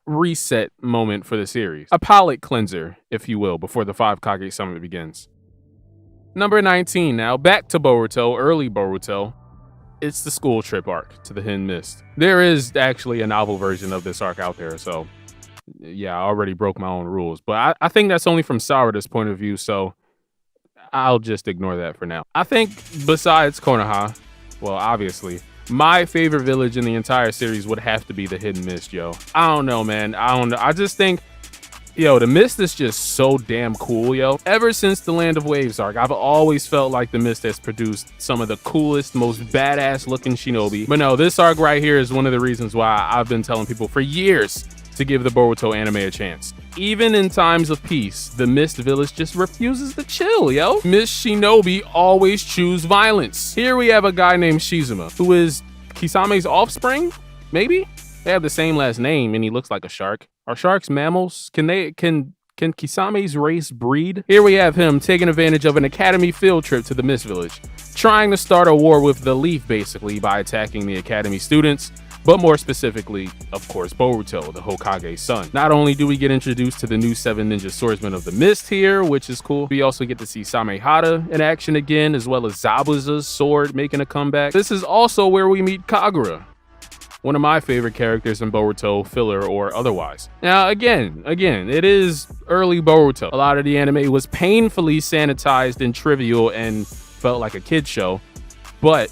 reset moment for the series. A palate cleanser, if you will, before the 5 Kage Summit begins. Number 19 now, back to Boruto, early Boruto. It's the school trip arc to the Hidden Mist. There is actually a novel version of this arc out there, so yeah, I already broke my own rules. But I think that's only from Sarada's point of view, so I'll just ignore that for now. I think besides Konoha, well, obviously, my favorite village in the entire series would have to be the Hidden Mist, yo. I don't know, man. I don't know. I just think, yo, the Mist is just so damn cool, yo. Ever since the Land of Waves arc, I've always felt like the Mist has produced some of the coolest, most badass looking shinobi. But no, this arc right here is one of the reasons why I've been telling people for years to give the Boruto anime a chance. Even in times of peace, the Mist village just refuses to chill, yo. Mist shinobi always choose violence. Here we have a guy named Shizuma, who is Kisame's offspring, maybe? They have the same last name and he looks like a shark. Are sharks mammals? Can Kisame's race breed? Here we have him taking advantage of an academy field trip to the Mist village, trying to start a war with the Leaf basically by attacking the academy students, but more specifically, of course, Boruto, the Hokage's son. Not only do we get introduced to the new 7 ninja swordsmen of the Mist here, which is cool, we also get to see Samehada in action again, as well as Zabuza's sword making a comeback. This is also where we meet Kagura, one of my favorite characters in Boruto, filler or otherwise. Now, again, it is early Boruto. A lot of the anime was painfully sanitized and trivial and felt like a kid's show, but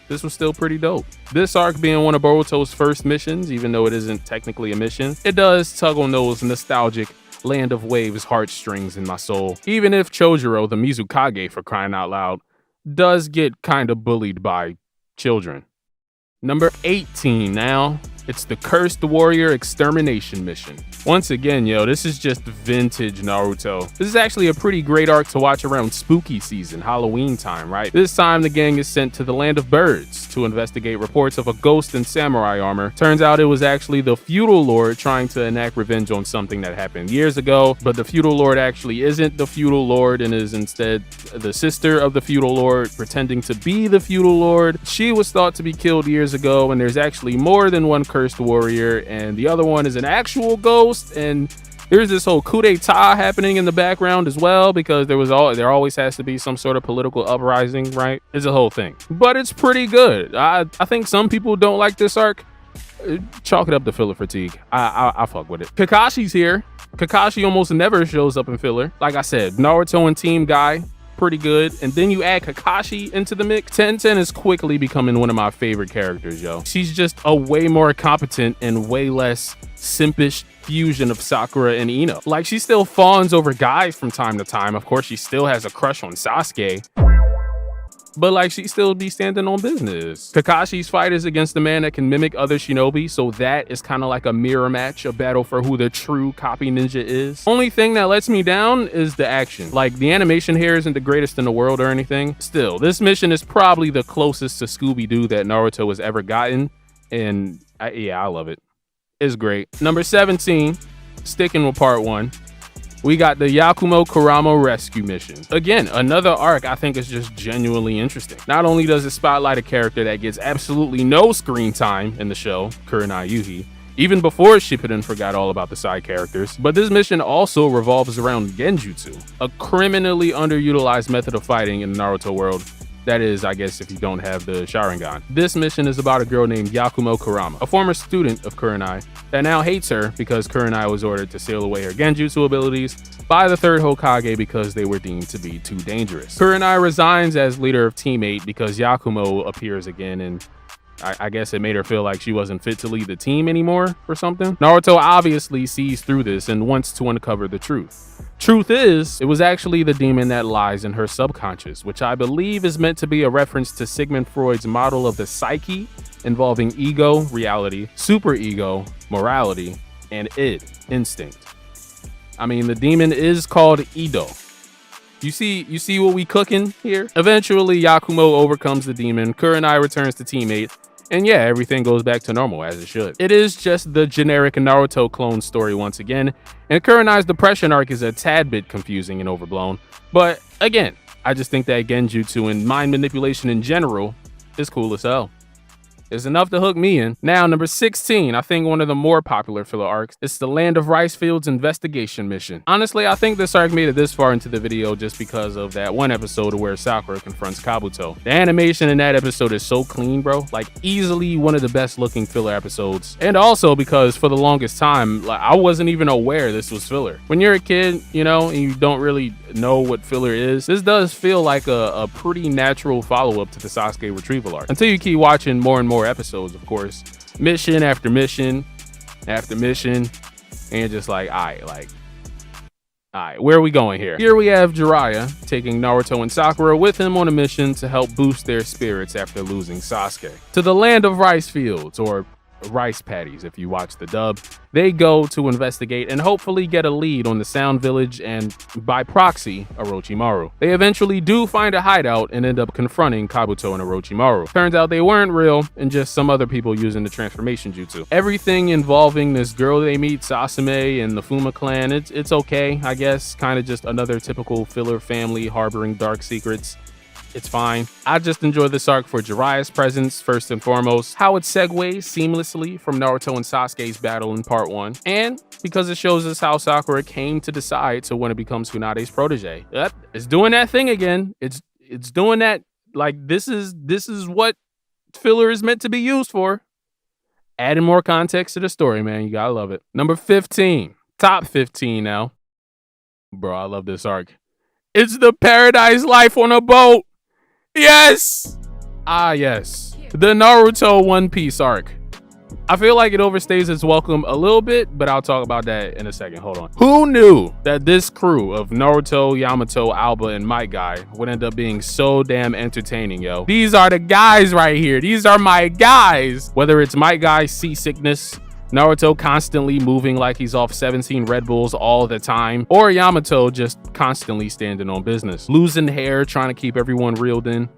this was still pretty dope. This arc being one of Boruto's first missions, even though it isn't technically a mission, it does tug on those nostalgic Land of Waves heartstrings in my soul. Even if Chojuro, the Mizukage for crying out loud, does get kind of bullied by children. Number 18 now. It's the Cursed Warrior Extermination mission. Once again, yo, this is just vintage Naruto. This is actually a pretty great arc to watch around spooky season, Halloween time, right? This time the gang is sent to the Land of Birds to investigate reports of a ghost in samurai armor. Turns out it was actually the feudal lord trying to enact revenge on something that happened years ago, but the feudal lord actually isn't the feudal lord and is instead the sister of the feudal lord pretending to be the feudal lord. She was thought to be killed years ago, and there's actually more than one cursed warrior, and the other one is an actual ghost, and there's this whole coup d'etat happening in the background as well, because there always has to be some sort of political uprising, right? It's a whole thing, but it's pretty good. I think some people don't like this arc. Chalk it up to filler fatigue. I fuck with it. Kakashi's here. Kakashi almost never shows up in filler. Like I said, Naruto and Team Guy, pretty good, and then you add Kakashi into the mix. Tenten is quickly becoming one of my favorite characters, yo. She's just a way more competent and way less simpish fusion of Sakura and Ino. Like, she still fawns over guys from time to time. Of course, she still has a crush on Sasuke, but like, she still be standing on business. Kakashi's fight is against a man that can mimic other shinobi, so that is kind of like a mirror match, a battle for who the true copy ninja is. Only thing that lets me down is the action. Like, the animation here isn't the greatest in the world or anything. Still, this mission is probably the closest to Scooby-Doo that Naruto has ever gotten, and I love it. It's great. Number 17, sticking with part 1. We got the Yakumo Kurama rescue mission. Again, another arc I think is just genuinely interesting. Not only does it spotlight a character that gets absolutely no screen time in the show, Kurenai Yuhi, even before Shippuden forgot all about the side characters, but this mission also revolves around Genjutsu, a criminally underutilized method of fighting in the Naruto world. That is, I guess, if you don't have the Sharingan. This mission is about a girl named Yakumo Kurama, a former student of Kurenai that now hates her because Kurenai was ordered to seal away her Genjutsu abilities by the third Hokage because they were deemed to be too dangerous. Kurenai resigns as leader of Team 8 because Yakumo appears again, and I guess it made her feel like she wasn't fit to lead the team anymore or something. Naruto obviously sees through this and wants to uncover the truth. Truth is, it was actually the demon that lies in her subconscious, which I believe is meant to be a reference to Sigmund Freud's model of the psyche, involving ego, reality, superego, morality, and id, instinct. I mean, the demon is called Ido. You see what we cooking here? Eventually, Yakumo overcomes the demon, Kurenai returns to Team 8, and yeah, everything goes back to normal as it should. It is just the generic Naruto clone story once again, and Kurenai's depression arc is a tad bit confusing and overblown, but again, I just think that Genjutsu and mind manipulation in general is cool as hell. is enough to hook me in. Now, number 16, I think one of the more popular filler arcs, is the Land of Rice Fields investigation mission. Honestly, I think this arc made it this far into the video just because of that one episode where Sakura confronts Kabuto. The animation in that episode is so clean, bro. Like, easily one of the best looking filler episodes. And also because for the longest time, like, I wasn't even aware this was filler. When you're a kid, you know, and you don't really know what filler is, this does feel like a pretty natural follow-up to the Sasuke retrieval arc. Until you keep watching more and more episodes, of course. Mission after mission after mission. And you're just like, alright, where are we going here? Here we have Jiraiya taking Naruto and Sakura with him on a mission to help boost their spirits after losing Sasuke. To the Land of Rice Fields, or rice paddies if you watch the dub. They go to investigate and hopefully get a lead on the Sound Village and, by proxy, Orochimaru. They eventually do find a hideout and end up confronting Kabuto and Orochimaru. Turns out they weren't real and just some other people using the transformation jutsu. Everything involving this girl they meet, Sasume, and the Fuma clan, it's okay, I guess. Kind of just another typical filler family harboring dark secrets. It's fine. I just enjoy this arc for Jiraiya's presence, first and foremost, how it segues seamlessly from Naruto and Sasuke's battle in part 1, and because it shows us how Sakura came to decide to want to become Tsunade's protege. Yep, it's doing that thing again. It's doing that, like, this is what filler is meant to be used for. Adding more context to the story, man. You gotta love it. Number 15. Top 15 now. Bro, I love this arc. It's the Paradise Life on a boat. Yes! Ah, yes. The Naruto One Piece arc. I feel like it overstays its welcome a little bit, but I'll talk about that in a second. Hold on. Who knew that this crew of Naruto, Yamato, Alba, and Might Guy would end up being so damn entertaining, yo? These are the guys right here. These are my guys. Whether it's Might Guy's seasickness, Naruto constantly moving like he's off 17 Red Bulls all the time, or Yamato just constantly standing on business, losing hair, trying to keep everyone reeled in.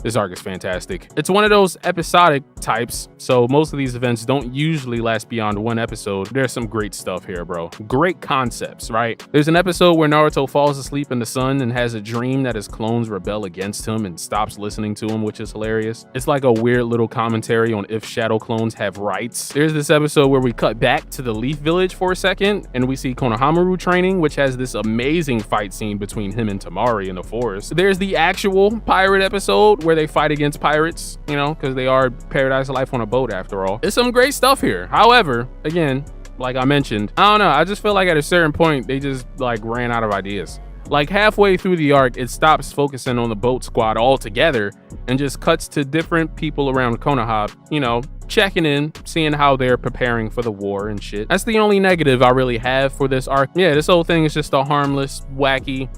This arc is fantastic. It's one of those episodic types, so most of these events don't usually last beyond one episode. There's some great stuff here, bro. Great concepts, right? There's an episode where Naruto falls asleep in the sun and has a dream that his clones rebel against him and stops listening to him, which is hilarious. It's like a weird little commentary on if shadow clones have rights. There's this episode where we cut back to the Leaf Village for a second and we see Konohamaru training, which has this amazing fight scene between him and Tamari in the forest. There's the actual pirate episode where they fight against pirates, you know, because they are Paradise Life on a boat after all. There's some great stuff here. However, again, like I mentioned, I don't know, I just feel like at a certain point they just like ran out of ideas. Like halfway through the arc, it stops focusing on the boat squad altogether and just cuts to different people around Konoha, you know, checking in, seeing how they're preparing for the war and shit. That's the only negative I really have for this arc. Yeah, this whole thing is just a harmless, wacky,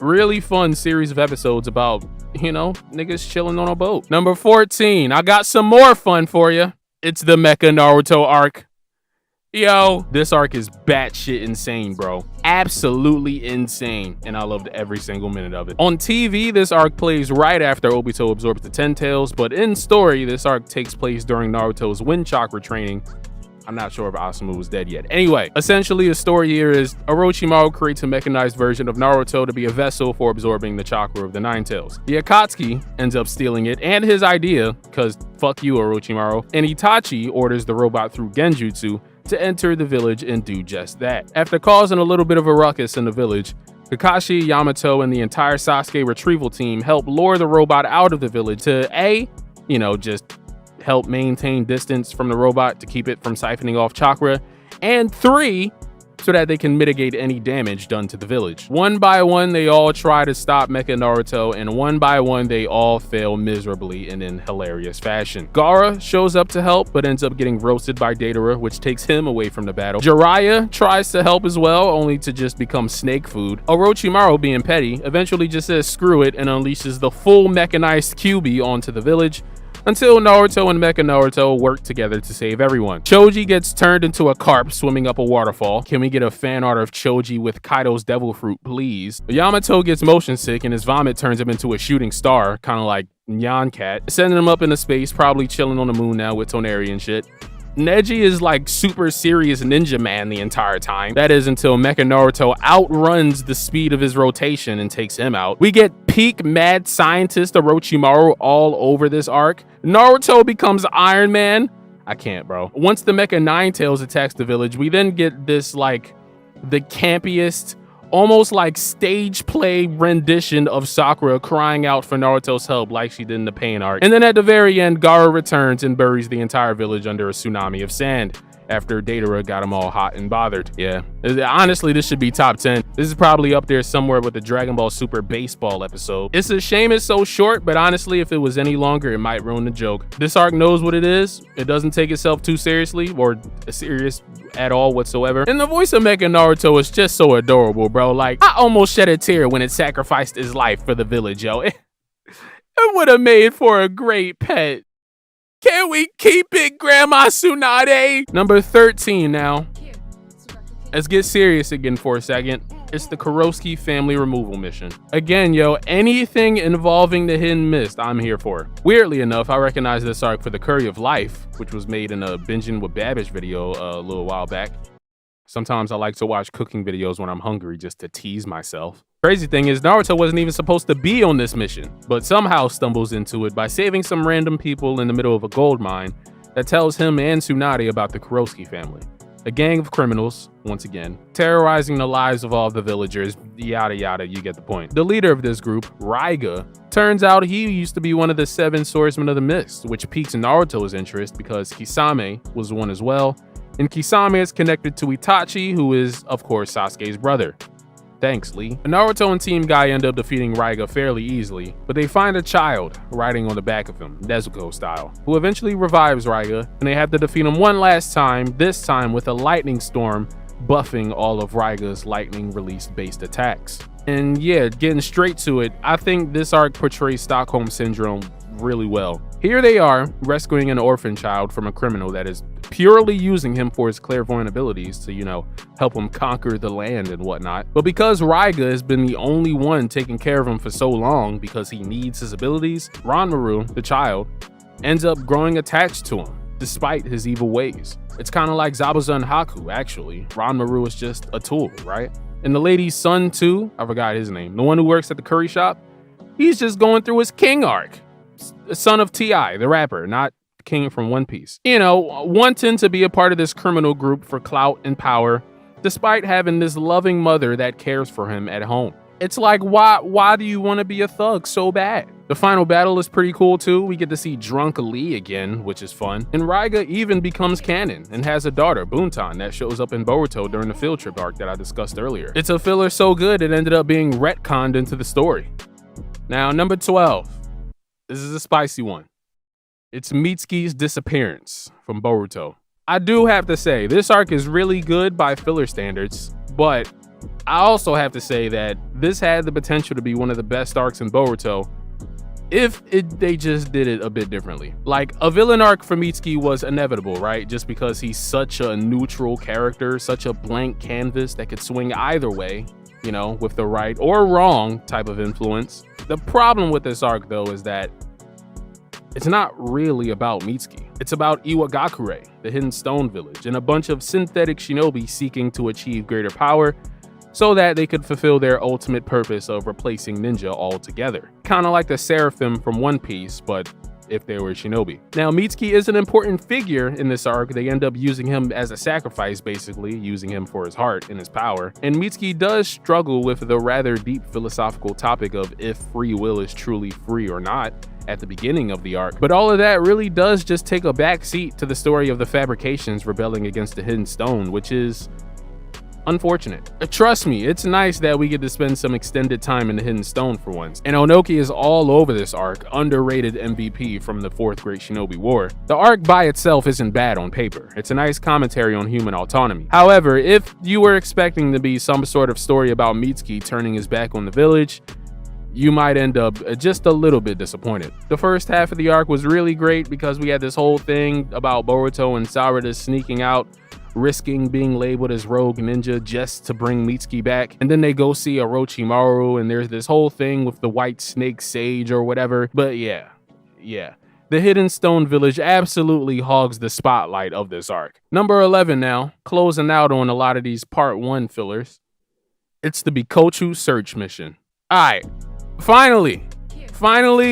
really fun series of episodes about, you know, niggas chilling on a boat. Number 14, I got some more fun for you. It's the Mecha-Naruto Arc. Yo, this arc is batshit insane, bro. Absolutely insane, and I loved every single minute of it. On TV, this arc plays right after Obito absorbs the Ten Tails, but in story, this arc takes place during Naruto's Wind Chakra training. I'm not sure if Asumu was dead yet. Anyway, essentially the story here is Orochimaru creates a mechanized version of Naruto to be a vessel for absorbing the chakra of the Nine Tails. The Akatsuki ends up stealing it and his idea, because fuck you Orochimaru, and Itachi orders the robot through Genjutsu to enter the village and do just that. After causing a little bit of a ruckus in the village, Kakashi, Yamato, and the entire Sasuke retrieval team help lure the robot out of the village to you know, just help maintain distance from the robot to keep it from siphoning off chakra, and 3, so that they can mitigate any damage done to the village. One by one, they all try to stop Mecha-Naruto, and one by one, they all fail miserably and in hilarious fashion. Gaara shows up to help, but ends up getting roasted by Deidara, which takes him away from the battle. Jiraiya tries to help as well, only to just become snake food. Orochimaru, being petty, eventually just says screw it and unleashes the full mechanized QB onto the village, until Naruto and Mecha-Naruto work together to save everyone. Choji gets turned into a carp swimming up a waterfall. Can we get a fan art of Choji with Kaido's devil fruit, please? Yamato gets motion sick and his vomit turns him into a shooting star, kind of like Nyan Cat, sending him up into space, probably chilling on the moon now with Toneri and shit. Neji is like super serious ninja man the entire time. That is until Mecha-Naruto outruns the speed of his rotation and takes him out. We get peak mad scientist Orochimaru all over this arc. Naruto becomes Iron Man. I can't, bro. Once the Mecha Nine Tails attacks the village, we then get this like the campiest, almost like stage play rendition of Sakura crying out for Naruto's help like she did in the Pain arc. And then at the very end, Gaara returns and buries the entire village under a tsunami of sand after Deidara got them all hot and bothered. Yeah, honestly, this should be top 10. This is probably up there somewhere with the Dragon Ball Super baseball episode. It's a shame it's so short, but honestly, if it was any longer, it might ruin the joke. This arc knows what it is. It doesn't take itself too seriously or serious at all whatsoever. And the voice of Mecha-Naruto is just so adorable, bro. Like, I almost shed a tear when it sacrificed his life for the village, yo. It would have made for a great pet. Can we keep it, Grandma Tsunade? Number 13 now. Let's get serious again for a second. It's the Kurosuki family removal mission. Again, yo, anything involving the Hidden Mist, I'm here for. Weirdly enough, I recognize this arc for the Curry of Life, which was made in a Bingin' with Babish video a little while back. Sometimes I like to watch cooking videos when I'm hungry just to tease myself. Crazy thing is, Naruto wasn't even supposed to be on this mission, but somehow stumbles into it by saving some random people in the middle of a gold mine that tells him and Tsunade about the Kurosuki family. A gang of criminals, once again, terrorizing the lives of all the villagers, yada yada, you get the point. The leader of this group, Raiga, turns out he used to be one of the 7 swordsmen of the mist, which piques Naruto's interest because Kisame was one as well, and Kisame is connected to Itachi, who is, of course, Sasuke's brother. Thanks, Lee. Naruto and Team Guy end up defeating Raiga fairly easily, but they find a child riding on the back of him, Nezuko style, who eventually revives Raiga, and they have to defeat him one last time, this time with a lightning storm buffing all of Raiga's lightning release-based attacks. And yeah, getting straight to it, I think this arc portrays Stockholm Syndrome really well. Here they are, rescuing an orphan child from a criminal that is purely using him for his clairvoyant abilities to, you know, help him conquer the land and whatnot. But because Raiga has been the only one taking care of him for so long because he needs his abilities, Ranmaru, the child, ends up growing attached to him, despite his evil ways. It's kind of like Zabuza and Haku, actually. Ranmaru is just a tool, right? And the lady's son too, I forgot his name, the one who works at the curry shop, he's just going through his King arc. Son of T.I., the rapper, not King from One Piece. You know, wanting to be a part of this criminal group for clout and power, despite having this loving mother that cares for him at home. It's like, why do you want to be a thug so bad? The final battle is pretty cool too. We get to see Drunk Lee again, which is fun. And Raiga even becomes canon and has a daughter, Buntan, that shows up in Boruto during the field trip arc that I discussed earlier. It's a filler so good it ended up being retconned into the story. Now, number 12. This is a spicy one. It's Mitsuki's Disappearance from Boruto. I do have to say, this arc is really good by filler standards, but I also have to say that this had the potential to be one of the best arcs in Boruto if they just did it a bit differently. Like, a villain arc for Mitsuki was inevitable, right? Just because he's such a neutral character, such a blank canvas that could swing either way, you know, with the right or wrong type of influence. The problem with this arc, though, is that it's not really about Mitsuki. It's about Iwagakure, the Hidden Stone Village, and a bunch of synthetic shinobi seeking to achieve greater power so that they could fulfill their ultimate purpose of replacing ninja altogether. Kind of like the Seraphim from One Piece, but if they were shinobi. Now, Mitsuki is an important figure in this arc. They end up using him as a sacrifice, basically, using him for his heart and his power. And Mitsuki does struggle with the rather deep philosophical topic of if free will is truly free or not at the beginning of the arc. But all of that really does just take a back seat to the story of the Fabrications rebelling against the Hidden Stone, which is unfortunate. Trust me, it's nice that we get to spend some extended time in the Hidden Stone for once. And Onoki is all over this arc, underrated MVP from the 4th Great Shinobi War. The arc by itself isn't bad on paper. It's a nice commentary on human autonomy. However, if you were expecting to be some sort of story about Mitsuki turning his back on the village, you might end up just a little bit disappointed. The first half of the arc was really great because we had this whole thing about Boruto and Sarada sneaking out, risking being labeled as rogue ninja just to bring Mitsuki back. And then they go see Orochimaru and there's this whole thing with the white snake sage or whatever. But yeah. The Hidden Stone Village absolutely hogs the spotlight of this arc. Number 11 now, closing out on a lot of these part 1 fillers. It's the Bikochu search mission. Alright, finally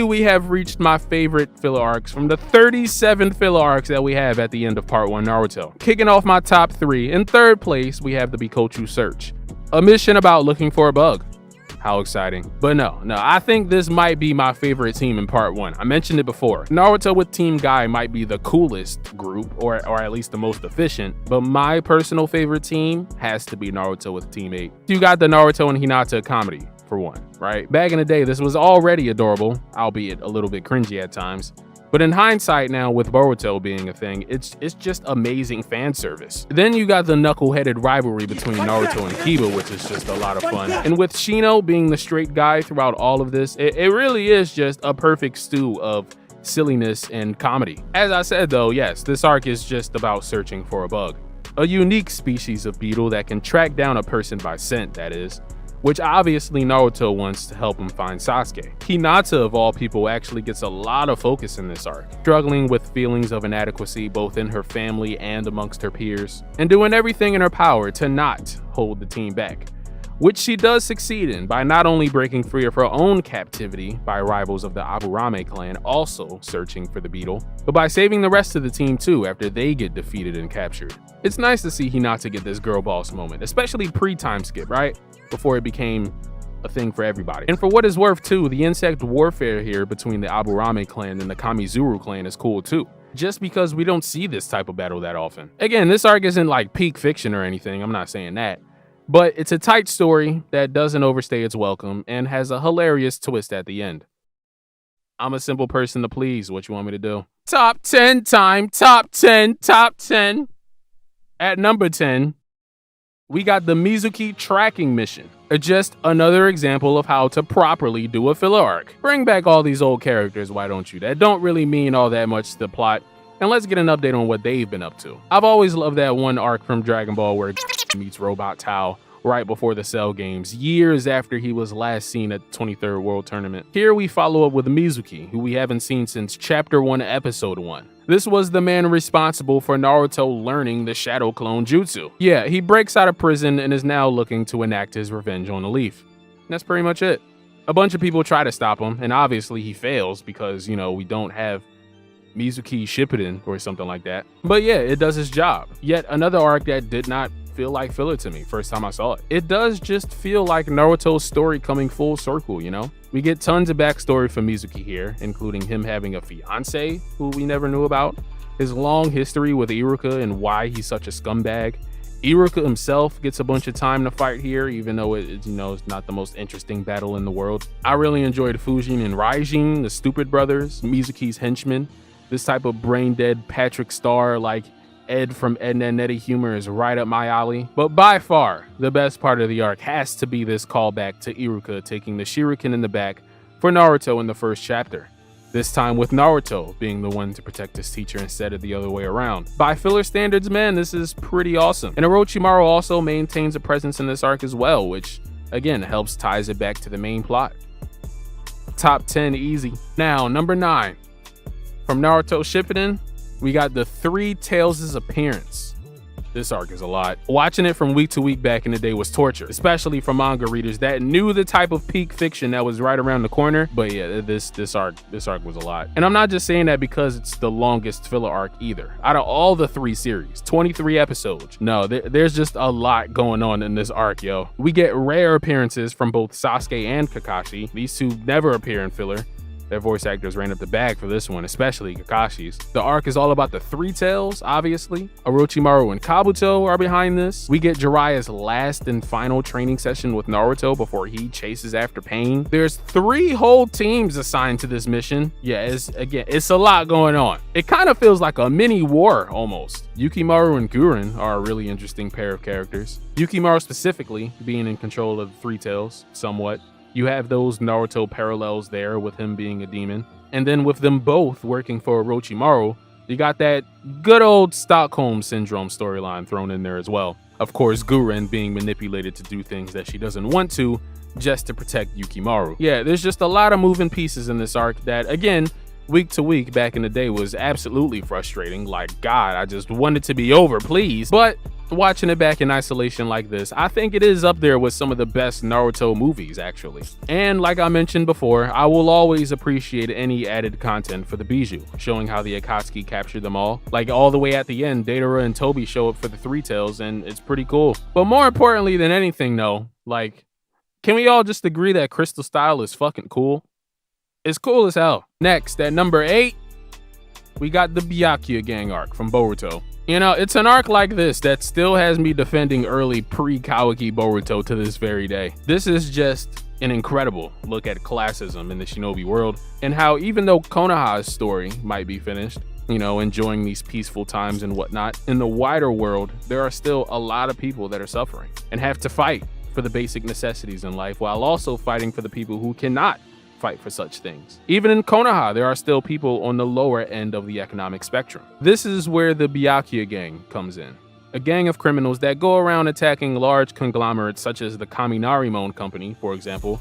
we have reached my favorite filler arcs from the 37 filler arcs that we have at the end of part 1 Naruto. Kicking off my top 3, in third place we have the Bikochu search, a mission about looking for a bug. How exciting. But no, I think this might be my favorite team in part 1. I mentioned it before. Naruto with Team Guy might be the coolest group, or at least the most efficient, but my personal favorite team has to be Naruto with Team 8. You got the Naruto and Hinata comedy, for one, right? Back in the day, this was already adorable, albeit a little bit cringy at times. But in hindsight now, with Boruto being a thing, it's just amazing fan service. Then you got the knuckle-headed rivalry between Naruto and Kiba, which is just a lot of fun. And with Shino being the straight guy throughout all of this, it really is just a perfect stew of silliness and comedy. As I said though, yes, this arc is just about searching for a bug. A unique species of beetle that can track down a person by scent, that is. Which obviously Naruto wants to help him find Sasuke. Hinata, of all people, actually gets a lot of focus in this arc, struggling with feelings of inadequacy both in her family and amongst her peers, and doing everything in her power to not hold the team back, which she does succeed in by not only breaking free of her own captivity by rivals of the Aburame clan also searching for the beetle, but by saving the rest of the team too after they get defeated and captured. It's nice to see Hinata get this girl boss moment, especially pre-time skip, right? Before it became a thing for everybody. And for what it's worth too, the insect warfare here between the Aburame clan and the Kamizuru clan is cool too, just because we don't see this type of battle that often. Again, this arc isn't like peak fiction or anything, I'm not saying that, but it's a tight story that doesn't overstay its welcome and has a hilarious twist at the end. I'm a simple person to please. What you want me to do? Top 10 time, top 10. At number 10, we got the Mizuki tracking mission. Just another example of how to properly do a filler arc. Bring back all these old characters, why don't you? That don't really mean all that much to the plot, and let's get an update on what they've been up to. I've always loved that one arc from Dragon Ball where meets Robot Tao right before the Cell games, years after he was last seen at the 23rd World Tournament. Here we follow up with Mizuki, who we haven't seen since Chapter 1, Episode 1. This was the man responsible for Naruto learning the Shadow Clone Jutsu. Yeah, he breaks out of prison and is now looking to enact his revenge on the Leaf. That's pretty much it. A bunch of people try to stop him, and obviously he fails because, you know, we don't have Mizuki Shippuden or something like that. But yeah, it does its job. Yet another arc that did not feel like filler to me first time I saw it. It does just feel like Naruto's story coming full circle, you know? We get tons of backstory for Mizuki here, including him having a fiance who we never knew about, his long history with Iruka and why he's such a scumbag. Iruka himself gets a bunch of time to fight here, even though it's not the most interesting battle in the world. I really enjoyed Fujin and Raijin, the Stupid Brothers, Mizuki's henchmen. This type of brain-dead Patrick Star like Ed from Ed and Eddie humor is right up my alley. But by far, the best part of the arc has to be this callback to Iruka taking the shuriken in the back for Naruto in the first chapter. This time with Naruto being the one to protect his teacher instead of the other way around. By filler standards, man, this is pretty awesome. And Orochimaru also maintains a presence in this arc as well, which again helps ties it back to the main plot. Top 10 easy. Now, number 9. From Naruto Shippuden, we got the Three Tails' appearance. This arc is a lot. Watching it from week to week back in the day was torture, especially for manga readers that knew the type of peak fiction that was right around the corner. But yeah, this arc was a lot. And I'm not just saying that because it's the longest filler arc either. Out of all the 3 series, 23 episodes. No, there's just a lot going on in this arc, yo. We get rare appearances from both Sasuke and Kakashi. These two never appear in filler. Their voice actors ran up the bag for this one, especially Kakashi's. The arc is all about the Three Tails, obviously. Orochimaru and Kabuto are behind this. We get Jiraiya's last and final training session with Naruto before he chases after Pain. There's 3 whole teams assigned to this mission. Yeah, it's a lot going on. It kind of feels like a mini war almost. Yukimaru and Guren are a really interesting pair of characters. Yukimaru specifically being in control of Three Tails somewhat. You have those Naruto parallels there with him being a demon. And then with them both working for Orochimaru, you got that good old Stockholm Syndrome storyline thrown in there as well. Of course, Guren being manipulated to do things that she doesn't want to, just to protect Yukimaru. Yeah, there's just a lot of moving pieces in this arc that, again, week to week back in the day was absolutely frustrating. Like, God, I just want it to be over, please. But watching it back in isolation like this, I think it is up there with some of the best Naruto movies, actually. And like I mentioned before, I will always appreciate any added content for the Bijou, showing how the Akatsuki captured them all. Like, all the way at the end, Deidara and Toby show up for the Three Tails, and it's pretty cool. But more importantly than anything, though, like, can we all just agree that Crystal Style is fucking cool? It's cool as hell. Next, at number 8, we got the Byakuya Gang Arc from Boruto. You know, it's an arc like this that still has me defending early pre-Kawaki Boruto to this very day. This is just an incredible look at classism in the shinobi world, and how even though Konoha's story might be finished, you know, enjoying these peaceful times and whatnot, in the wider world, there are still a lot of people that are suffering and have to fight for the basic necessities in life, while also fighting for the people who cannot fight for such things. Even in Konoha, there are still people on the lower end of the economic spectrum. This is where the Byakuya Gang comes in. A gang of criminals that go around attacking large conglomerates such as the Kaminarimon Company, for example,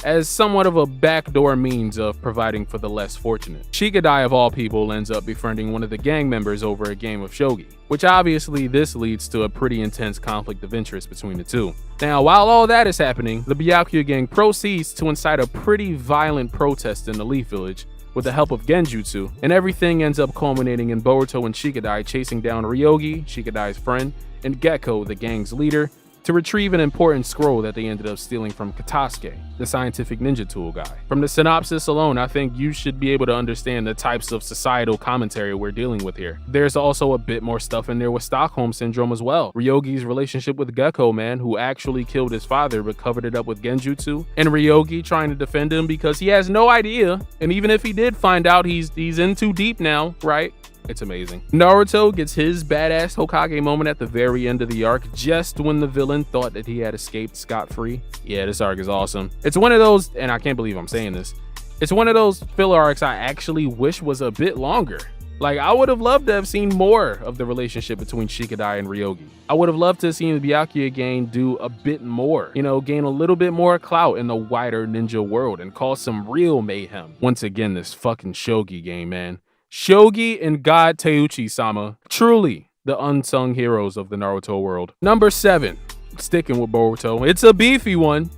as somewhat of a backdoor means of providing for the less fortunate. Shikadai, of all people, ends up befriending one of the gang members over a game of shogi, which obviously this leads to a pretty intense conflict of interest between the two. Now, while all that is happening, the Byakuya Gang proceeds to incite a pretty violent protest in the Leaf Village with the help of Genjutsu, and everything ends up culminating in Boruto and Shikadai chasing down Ryogi, Shikadai's friend, and Gekko, the gang's leader, to retrieve an important scroll that they ended up stealing from Katasuke, the scientific ninja tool guy. From the synopsis alone, I think you should be able to understand the types of societal commentary we're dealing with here. There's also a bit more stuff in there with Stockholm Syndrome as well. Ryogi's relationship with Gekko, man, who actually killed his father but covered it up with Genjutsu, and Ryogi trying to defend him because he has no idea, and even if he did find out, he's in too deep now, right? It's amazing. Naruto gets his badass Hokage moment at the very end of the arc, just when the villain thought that he had escaped scot-free. Yeah, this arc is awesome. It's one of those, and I can't believe I'm saying this, it's one of those filler arcs I actually wish was a bit longer. Like, I would have loved to have seen more of the relationship between Shikadai and Ryogi. I would have loved to have seen the Byakuya Gang do a bit more, you know, gain a little bit more clout in the wider ninja world and cause some real mayhem. Once again, this fucking shogi game, man. Shogi and God Teuchi-sama, truly the unsung heroes of the Naruto world. Number 7, sticking with Boruto, it's a beefy one.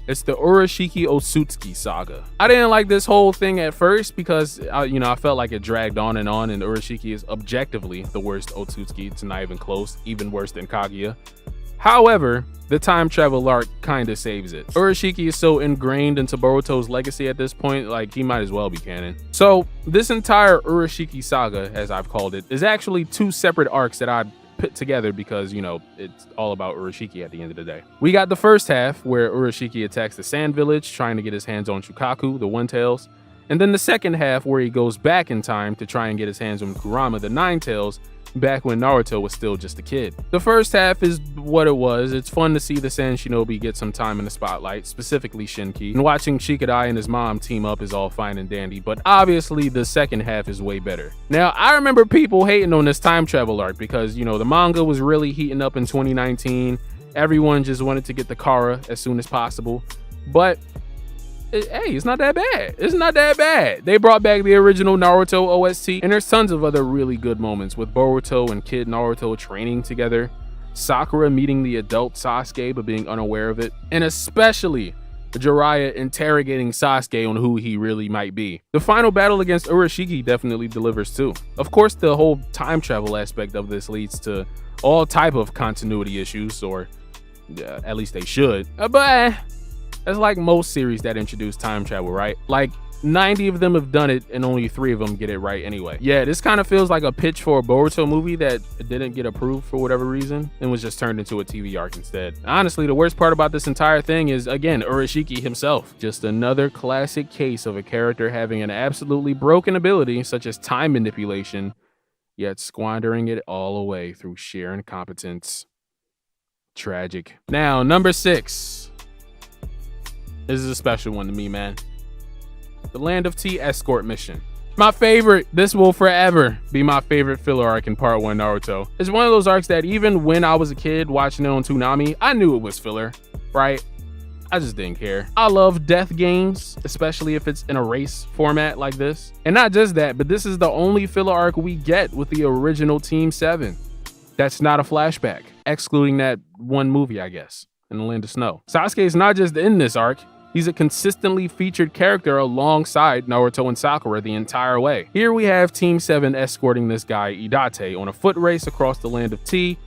It's the Urashiki Otsutsuki saga. I didn't like this whole thing at first because, I felt like it dragged on, and Urashiki is objectively the worst Otsutsuki. It's not even close, even worse than Kaguya. However, the time travel arc kinda saves it. Urashiki is so ingrained into Boruto's legacy at this point, like, he might as well be canon. So this entire Urashiki saga, as I've called it, is actually 2 separate arcs that I put together because, it's all about Urashiki at the end of the day. We got the first half where Urashiki attacks the Sand Village, trying to get his hands on Shukaku, the One Tails. And then the second half where he goes back in time to try and get his hands on Kurama, the Nine Tails, back when Naruto was still just a kid. The first half is what it was. It's fun to see the Sand Shinobi get some time in the spotlight, specifically Shinki, and watching Shikadai and his mom team up is all fine and dandy, but obviously the second half is way better. Now, I remember people hating on this time travel arc because, the manga was really heating up in 2019. Everyone just wanted to get the Kara as soon as possible, but it's not that bad. It's not that bad. They brought back the original Naruto OST, and there's tons of other really good moments with Boruto and Kid Naruto training together, Sakura meeting the adult Sasuke but being unaware of it, and especially Jiraiya interrogating Sasuke on who he really might be. The final battle against Urashiki definitely delivers too. Of course, the whole time travel aspect of this leads to all type of continuity issues, or at least they should, but that's like most series that introduce time travel, right? Like 90 of them have done it and only 3 of them get it right anyway. Yeah, this kind of feels like a pitch for a Boruto movie that didn't get approved for whatever reason and was just turned into a TV arc instead. Honestly, the worst part about this entire thing is, again, Urashiki himself. Just another classic case of a character having an absolutely broken ability such as time manipulation, yet squandering it all away through sheer incompetence. Tragic. Now, number 6. This is a special one to me, man. The Land of Tea Escort mission. My favorite. This will forever be my favorite filler arc in Part 1 Naruto. It's one of those arcs that even when I was a kid watching it on Toonami, I knew it was filler, right? I just didn't care. I love death games, especially if it's in a race format like this. And not just that, but this is the only filler arc we get with the original Team 7. That's not a flashback, excluding that one movie, I guess, in the Land of Snow. Sasuke is not just in this arc, he's a consistently featured character alongside Naruto and Sakura the entire way. Here we have Team 7 escorting this guy Idate on a foot race across the land of Tea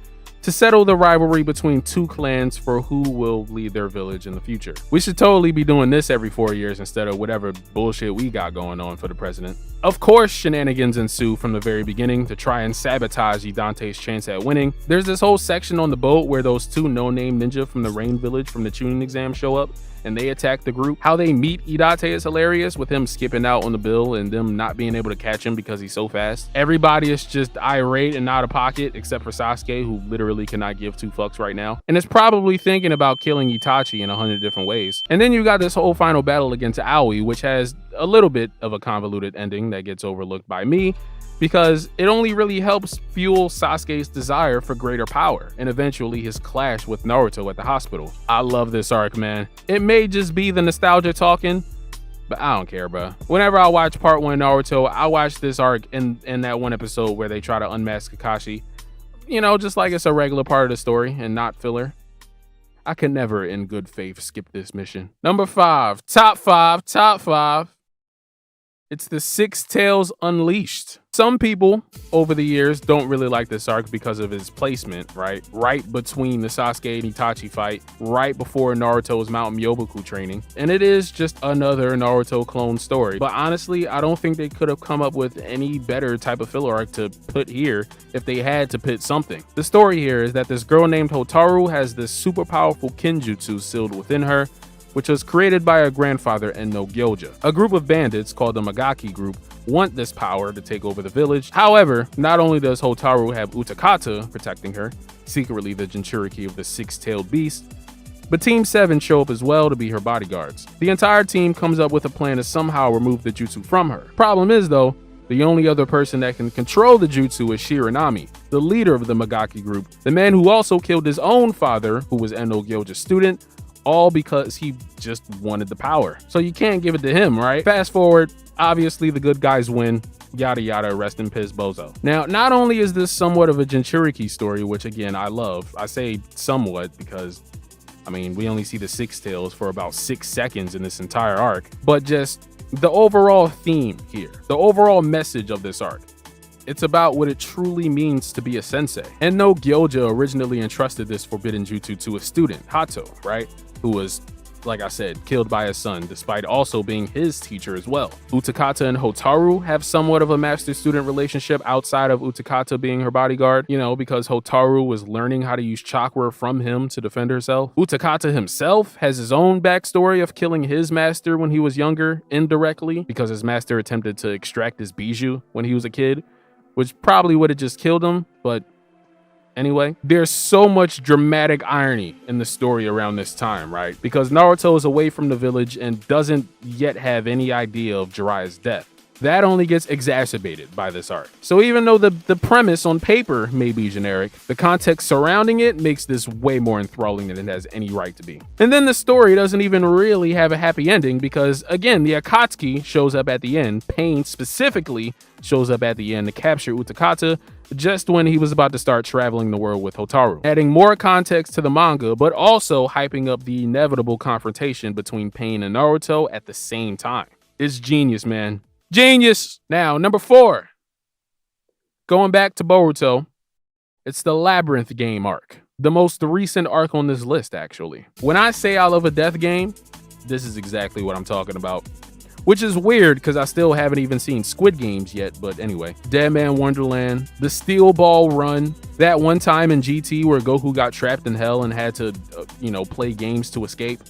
to settle the rivalry between two clans for who will lead their village in the future. We should totally be doing this every 4 years instead of whatever bullshit we got going on for the president. Of course, shenanigans ensue from the very beginning to try and sabotage Idante's chance at winning. There's this whole section on the boat where those two no-name ninja from the Rain Village from the Chunin exam show up and they attack the group. How they meet Idate is hilarious, with him skipping out on the bill and them not being able to catch him because he's so fast. Everybody is just irate and out of pocket except for Sasuke, who literally cannot give two fucks right now, and is probably thinking about killing Itachi in 100 different ways. And then you got this whole final battle against Aoi, which has a little bit of a convoluted ending that gets overlooked by me, because it only really helps fuel Sasuke's desire for greater power and eventually his clash with Naruto at the hospital. I love this arc, man. It may just be the nostalgia talking, but I don't care, bro. Whenever I watch part 1 of Naruto, I watch this arc in that one episode where they try to unmask Kakashi. You know, just like it's a regular part of the story and not filler. I can never in good faith skip this mission. Number 5, top 5. It's the Six Tails Unleashed. Some people over the years don't really like this arc because of its placement, right? Right between the Sasuke and Itachi fight, right before Naruto's Mount Myoboku training. And it is just another Naruto clone story. But honestly, I don't think they could have come up with any better type of filler arc to put here if they had to put something. The story here is that this girl named Hotaru has this super powerful Kinjutsu sealed within her, which was created by her grandfather Enno Gyoja. A group of bandits called the Magaki group want this power to take over the village. However, not only does Hotaru have Utakata protecting her, secretly the Jinchuriki of the six-tailed beast, but Team 7 show up as well to be her bodyguards. The entire team comes up with a plan to somehow remove the jutsu from her. Problem is though, the only other person that can control the jutsu is Shiranami, the leader of the Magaki group, the man who also killed his own father, who was Enno Gyoja's student, all because he just wanted the power. So you can't give it to him, right? Fast forward, obviously the good guys win, yada yada, rest in piss bozo. Now, not only is this somewhat of a Jinchuriki story, which again, I love. I say somewhat because, I mean, we only see the Six Tails for about 6 seconds in this entire arc, but just the overall theme here, the overall message of this arc. It's about what it truly means to be a sensei. Enno Gyoja originally entrusted this forbidden jutsu to a student, Hato, right? Who was, like I said, killed by his son, despite also being his teacher as well. Utakata and Hotaru have somewhat of a master-student relationship outside of Utakata being her bodyguard, you know, because Hotaru was learning how to use chakra from him to defend herself. Utakata himself has his own backstory of killing his master when he was younger, indirectly, because his master attempted to extract his bijou when he was a kid, which probably would have just killed him, but anyway, there's so much dramatic irony in the story around this time, right? Because Naruto is away from the village and doesn't yet have any idea of Jiraiya's death. That only gets exacerbated by this arc. So even though the premise on paper may be generic, the context surrounding it makes this way more enthralling than it has any right to be. And then the story doesn't even really have a happy ending because, again, the Akatsuki shows up at the end. Pain specifically shows up at the end to capture Utakata just when he was about to start traveling the world with Hotaru, adding more context to the manga, but also hyping up the inevitable confrontation between Pain and Naruto at the same time. It's genius, man. Genius! Now, number 4. Going back to Boruto, it's the Labyrinth Game arc. The most recent arc on this list, actually. When I say I love a death game, this is exactly what I'm talking about. Which is weird because I still haven't even seen Squid Games yet, but anyway. Dead Man Wonderland, the Steel Ball Run, that one time in GT where Goku got trapped in hell and had to, play games to escape.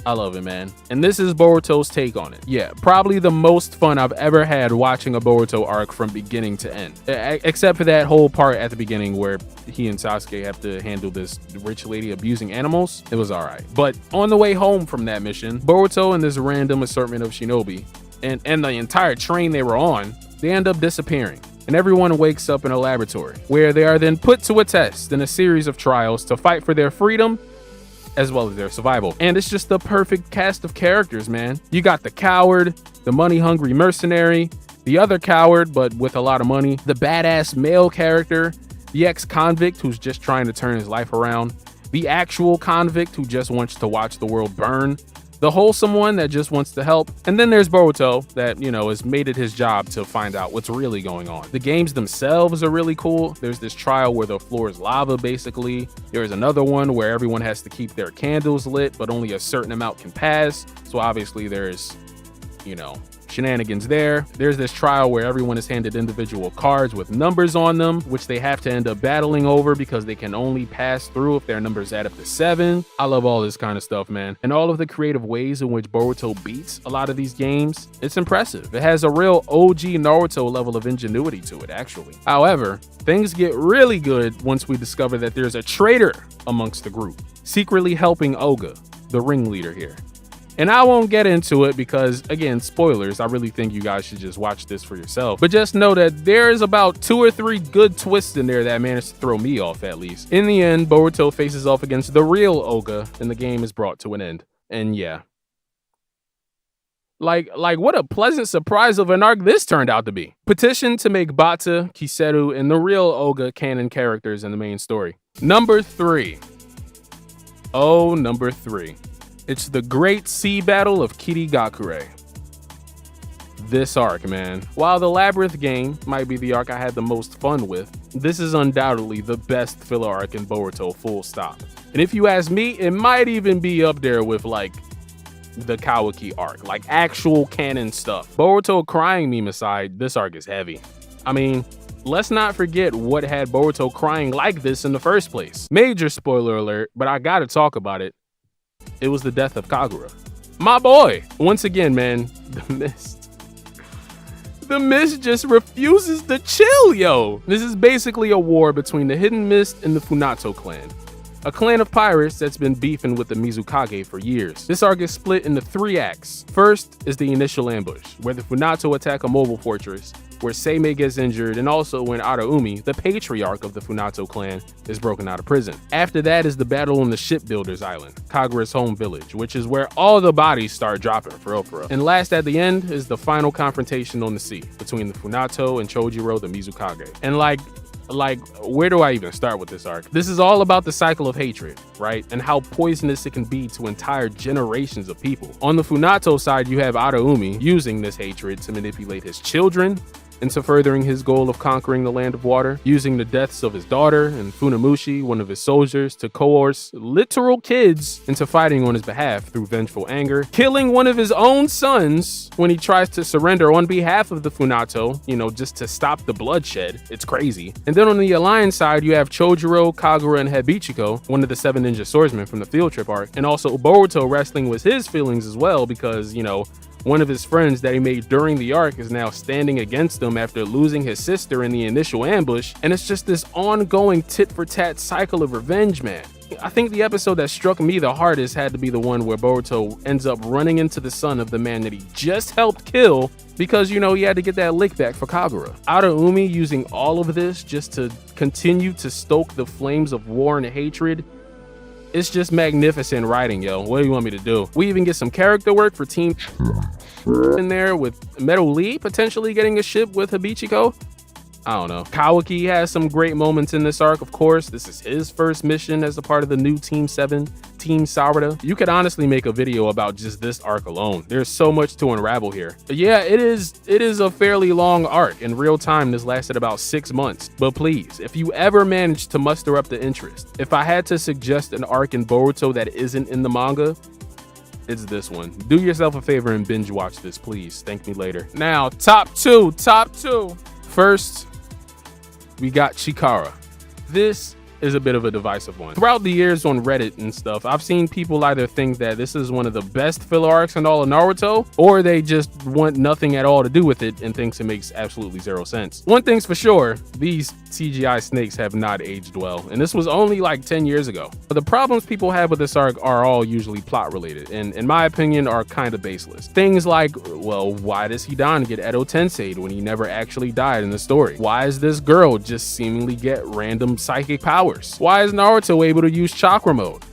I love it, man. And this is Boruto's take on it. Yeah, probably the most fun I've ever had watching a Boruto arc from beginning to end. Except for that whole part at the beginning where he and Sasuke have to handle this rich lady abusing animals. It was all right. But on the way home from that mission, Boruto and this random assortment of shinobi and the entire train they were on, they end up disappearing. And everyone wakes up in a laboratory where they are then put to a test in a series of trials to fight for their freedom as well as their survival. And it's just the perfect cast of characters, man. You got the coward, the money-hungry mercenary, the other coward but with a lot of money, the badass male character, the ex-convict who's just trying to turn his life around, the actual convict who just wants to watch the world burn, the wholesome one that just wants to help, and then there's Boruto that, you know, has made it his job to find out what's really going on. The games themselves are really cool. There's this trial where the floor is lava, basically. There's another one where everyone has to keep their candles lit, but only a certain amount can pass. So obviously there's, you know, shenanigans there. There's this trial where everyone is handed individual cards with numbers on them, which they have to end up battling over because they can only pass through if their numbers add up to 7. I love all this kind of stuff, man. And all of the creative ways in which Boruto beats a lot of these games, it's impressive. It has a real OG Naruto level of ingenuity to it, actually. However, things get really good once we discover that there's a traitor amongst the group, secretly helping Oga, the ringleader here. And I won't get into it because, again, spoilers, I really think you guys should just watch this for yourself. But just know that there's about 2 or 3 good twists in there that managed to throw me off, at least. In the end, Boruto faces off against the real Oga, and the game is brought to an end. And yeah. Like what a pleasant surprise of an arc this turned out to be. Petition to make Bata, Kiseru, and the real Oga canon characters in the main story. Number 3. Oh, number 3. It's the Great Sea Battle of Kirigakure. This arc, man. While the Labyrinth game might be the arc I had the most fun with, this is undoubtedly the best filler arc in Boruto, full stop. And if you ask me, it might even be up there with like the Kawaki arc, like actual canon stuff. Boruto crying meme aside, this arc is heavy. I mean, let's not forget what had Boruto crying like this in the first place. Major spoiler alert, but I gotta talk about it. It was the death of Kagura. My boy! Once again, man, the mist. The mist just refuses to chill, yo! This is basically a war between the Hidden Mist and the Funato clan. A clan of pirates that's been beefing with the Mizukage for years. This arc is split into 3 acts. First is the initial ambush, where the Funato attack a mobile fortress, where Seimei gets injured, and also when Araumi, the patriarch of the Funato clan, is broken out of prison. After that is the battle on the Shipbuilders Island, Kagura's home village, which is where all the bodies start dropping, for real. And last at the end is the final confrontation on the sea, between the Funato and Chojiro, the Mizukage. And like, where do I even start with this arc? This is all about the cycle of hatred, right? And how poisonous it can be to entire generations of people. On the Funato side, you have Araumi using this hatred to manipulate his children into furthering his goal of conquering the land of water, using the deaths of his daughter and Funamushi, one of his soldiers, to coerce literal kids into fighting on his behalf through vengeful anger, killing one of his own sons when he tries to surrender on behalf of the Funato, you know, just to stop the bloodshed. It's crazy. And then on the Alliance side, you have Chojiro, Kagura, and Hebichiko, one of the 7 ninja swordsmen from the field trip arc, and also Boruto wrestling with his feelings as well because, you know, one of his friends that he made during the arc is now standing against him after losing his sister in the initial ambush, and it's just this ongoing tit-for-tat cycle of revenge, man. I think the episode that struck me the hardest had to be the one where Boruto ends up running into the son of the man that he just helped kill because, you know, he had to get that lick back for Kagura. Araumi using all of this just to continue to stoke the flames of war and hatred. It's just magnificent writing, yo. What do you want me to do? We even get some character work for Team in there with Metal Lee potentially getting a ship with Hibichiko. I don't know. Kawaki has some great moments in this arc, of course. This is his first mission as a part of the new Team 7, Team Sarada. You could honestly make a video about just this arc alone. There's so much to unravel here. But yeah, it is a fairly long arc. In real time, this lasted about 6 months. But please, if you ever manage to muster up the interest, if I had to suggest an arc in Boruto that isn't in the manga, it's this one. Do yourself a favor and binge watch this, please. Thank me later. Now, top two. First, we got Chikara. This is a bit of a divisive one. Throughout the years on Reddit and stuff, I've seen people either think that this is one of the best filler arcs in all of Naruto, or they just want nothing at all to do with it and thinks it makes absolutely 0 sense. One thing's for sure, these CGI snakes have not aged well, and this was only like 10 years ago. But the problems people have with this arc are all usually plot related, and in my opinion are kind of baseless. Things like, well, why does Hidan get Edo Tensei'd when he never actually died in the story? Why is this girl just seemingly get random psychic powers? Why is Naruto able to use chakra mode?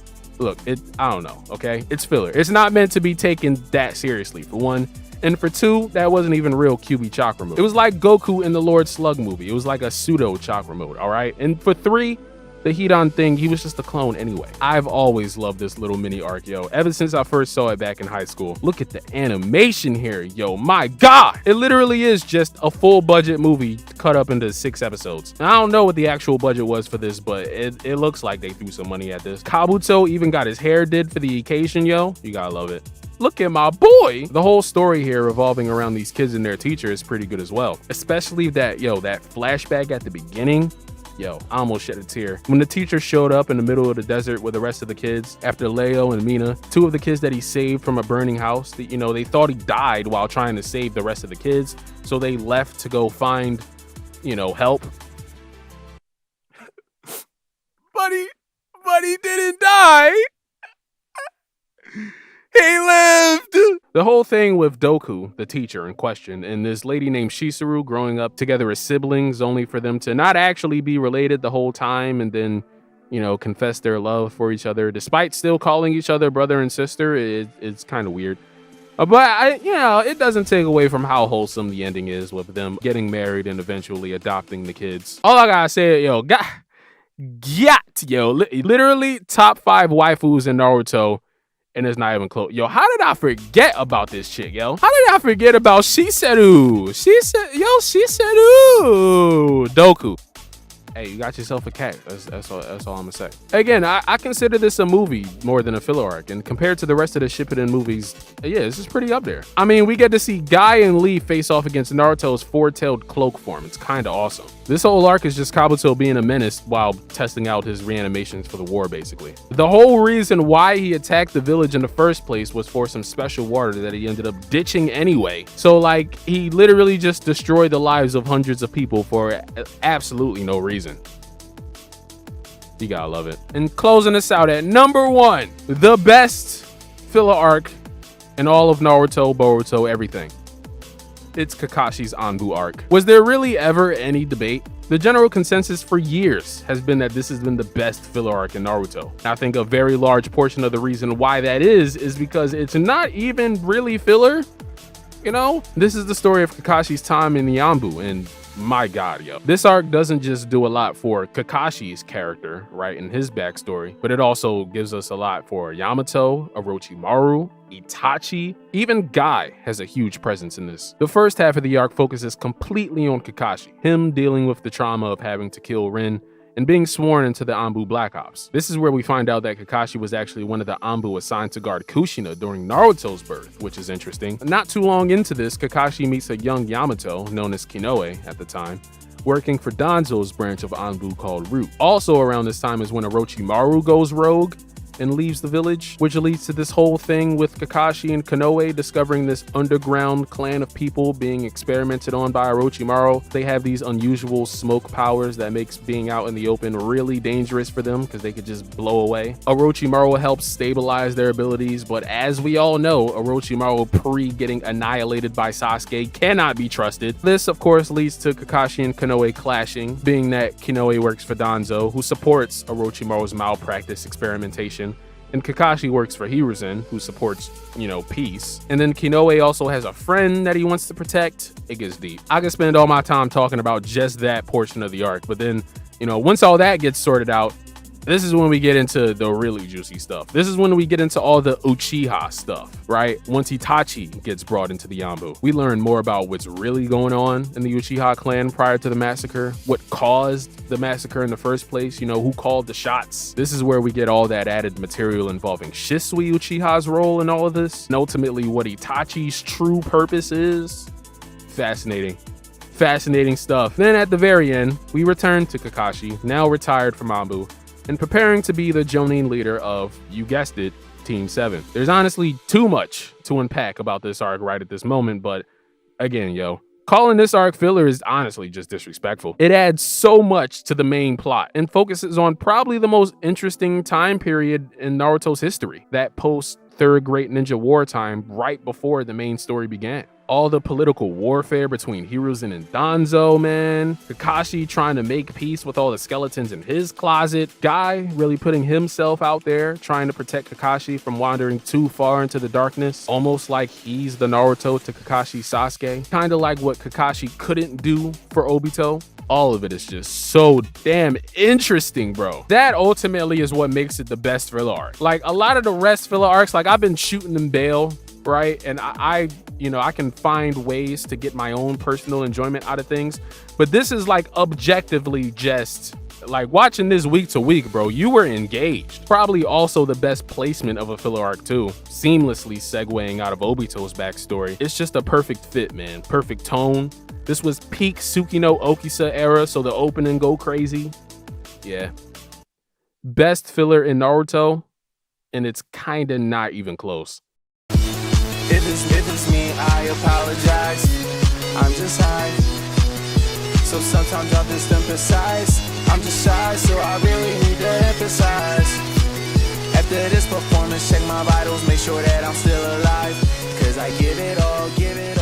look, I don't know, okay? It's filler. It's not meant to be taken that seriously, for one. And for two, that wasn't even real QB chakra mode. It was like Goku in the Lord Slug movie. It was like a pseudo chakra mode, all right? And for three, the Hidan thing, he was just a clone anyway. I've always loved this little mini arc, yo. Ever since I first saw it back in high school. Look at the animation here, yo. My God. It literally is just a full budget movie cut up into 6 episodes. Now, I don't know what the actual budget was for this, but it looks like they threw some money at this. Kabuto even got his hair did for the occasion, yo. You gotta love it. Look at my boy. The whole story here revolving around these kids and their teacher is pretty good as well. Especially that flashback at the beginning. Yo, I almost shed a tear. When the teacher showed up in the middle of the desert with the rest of the kids, after Leo and Mina, 2 of the kids that he saved from a burning house, they thought he died while trying to save the rest of the kids. So they left to go find, help. But he didn't die. He lived! The whole thing with Doku, the teacher in question, and this lady named Shisuru growing up together as siblings, only for them to not actually be related the whole time and then, confess their love for each other, despite still calling each other brother and sister, it's kind of weird. But, it doesn't take away from how wholesome the ending is with them getting married and eventually adopting the kids. All I gotta say, literally top 5 waifus in Naruto. And it's not even close. Yo, how did I forget about this chick, yo? How did I forget about Shiseru? Shiseru! Doku. Hey, you got yourself a cat. That's all I'm gonna say. Again, I consider this a movie more than a filler arc. And compared to the rest of the Shippuden movies, yeah, this is pretty up there. I mean, we get to see Guy and Lee face off against Naruto's 4-tailed cloak form. It's kind of awesome. This whole arc is just Kabuto being a menace while testing out his reanimations for the war, basically. The whole reason why he attacked the village in the first place was for some special water that he ended up ditching anyway. So, he literally just destroyed the lives of hundreds of people for absolutely no reason. You gotta love it. And closing us out at number 1, the best filler arc in all of Naruto, Boruto, everything. It's Kakashi's Anbu arc. Was there really ever any debate? The general consensus for years has been that this has been the best filler arc in Naruto. I think a very large portion of the reason why that is because it's not even really filler. This is the story of Kakashi's time in the Anbu, and my God, yo. This arc doesn't just do a lot for Kakashi's character, right, and his backstory, but it also gives us a lot for Yamato, Orochimaru, Itachi, even Guy has a huge presence in this. The first half of the arc focuses completely on Kakashi, him dealing with the trauma of having to kill Rin and being sworn into the Anbu Black Ops. This is where we find out that Kakashi was actually one of the Anbu assigned to guard Kushina during Naruto's birth, which is interesting. Not too long into this, Kakashi meets a young Yamato, known as Kinoe at the time, working for Danzo's branch of Anbu called Root. Also around this time is when Orochimaru goes rogue and leaves the village, which leads to this whole thing with Kakashi and Konoe discovering this underground clan of people being experimented on by Orochimaru. They have these unusual smoke powers that makes being out in the open really dangerous for them because they could just blow away. Orochimaru helps stabilize their abilities, but as we all know, Orochimaru pre-getting annihilated by Sasuke cannot be trusted. This, of course, leads to Kakashi and Konoe clashing, being that Konoe works for Danzo, who supports Orochimaru's malpractice experimentation, and Kakashi works for Hiruzen, who supports, peace. And then Kinoe also has a friend that he wants to protect. It gets deep. I could spend all my time talking about just that portion of the arc, but then, once all that gets sorted out, this is when we get into the really juicy stuff. This is when we get into all the Uchiha stuff, right? Once Itachi gets brought into the Anbu, we learn more about what's really going on in the Uchiha clan prior to the massacre, what caused the massacre in the first place, who called the shots. This is where we get all that added material involving Shisui Uchiha's role in all of this, and ultimately what Itachi's true purpose is. Fascinating stuff. Then at the very end, we return to Kakashi, now retired from Anbu, and preparing to be the Jonin leader of, you guessed it, Team 7. There's honestly too much to unpack about this arc right at this moment, but again, calling this arc filler is honestly just disrespectful. It adds so much to the main plot and focuses on probably the most interesting time period in Naruto's history, that post Third Great Ninja War time right before the main story began. all the political warfare between Hiruzen and Danzo, man. Kakashi trying to make peace with all the skeletons in his closet. Guy really putting himself out there, trying to protect Kakashi from wandering too far into the darkness. Almost like he's the Naruto to Kakashi's Sasuke. Kind of like what Kakashi couldn't do for Obito. All of it is just so damn interesting, bro. That ultimately is what makes it the best filler arc. Like a lot of the rest filler arcs, like I've been shooting them bail, right? And I can find ways to get my own personal enjoyment out of things. But this is like objectively just like watching this week to week, bro. You were engaged. Probably also the best placement of a filler arc too. Seamlessly segueing out of Obito's backstory. It's just a perfect fit, man. Perfect tone. This was peak Tsukino Okisa era, so the opening go crazy. Yeah. Best filler in Naruto, and it's kinda not even close.
If it's me, I apologize. I'm just high, so sometimes I'll just emphasize. I'm just shy, so I really need to emphasize. After this performance, check my vitals, make sure that I'm still alive. Cause I give it all, give it all.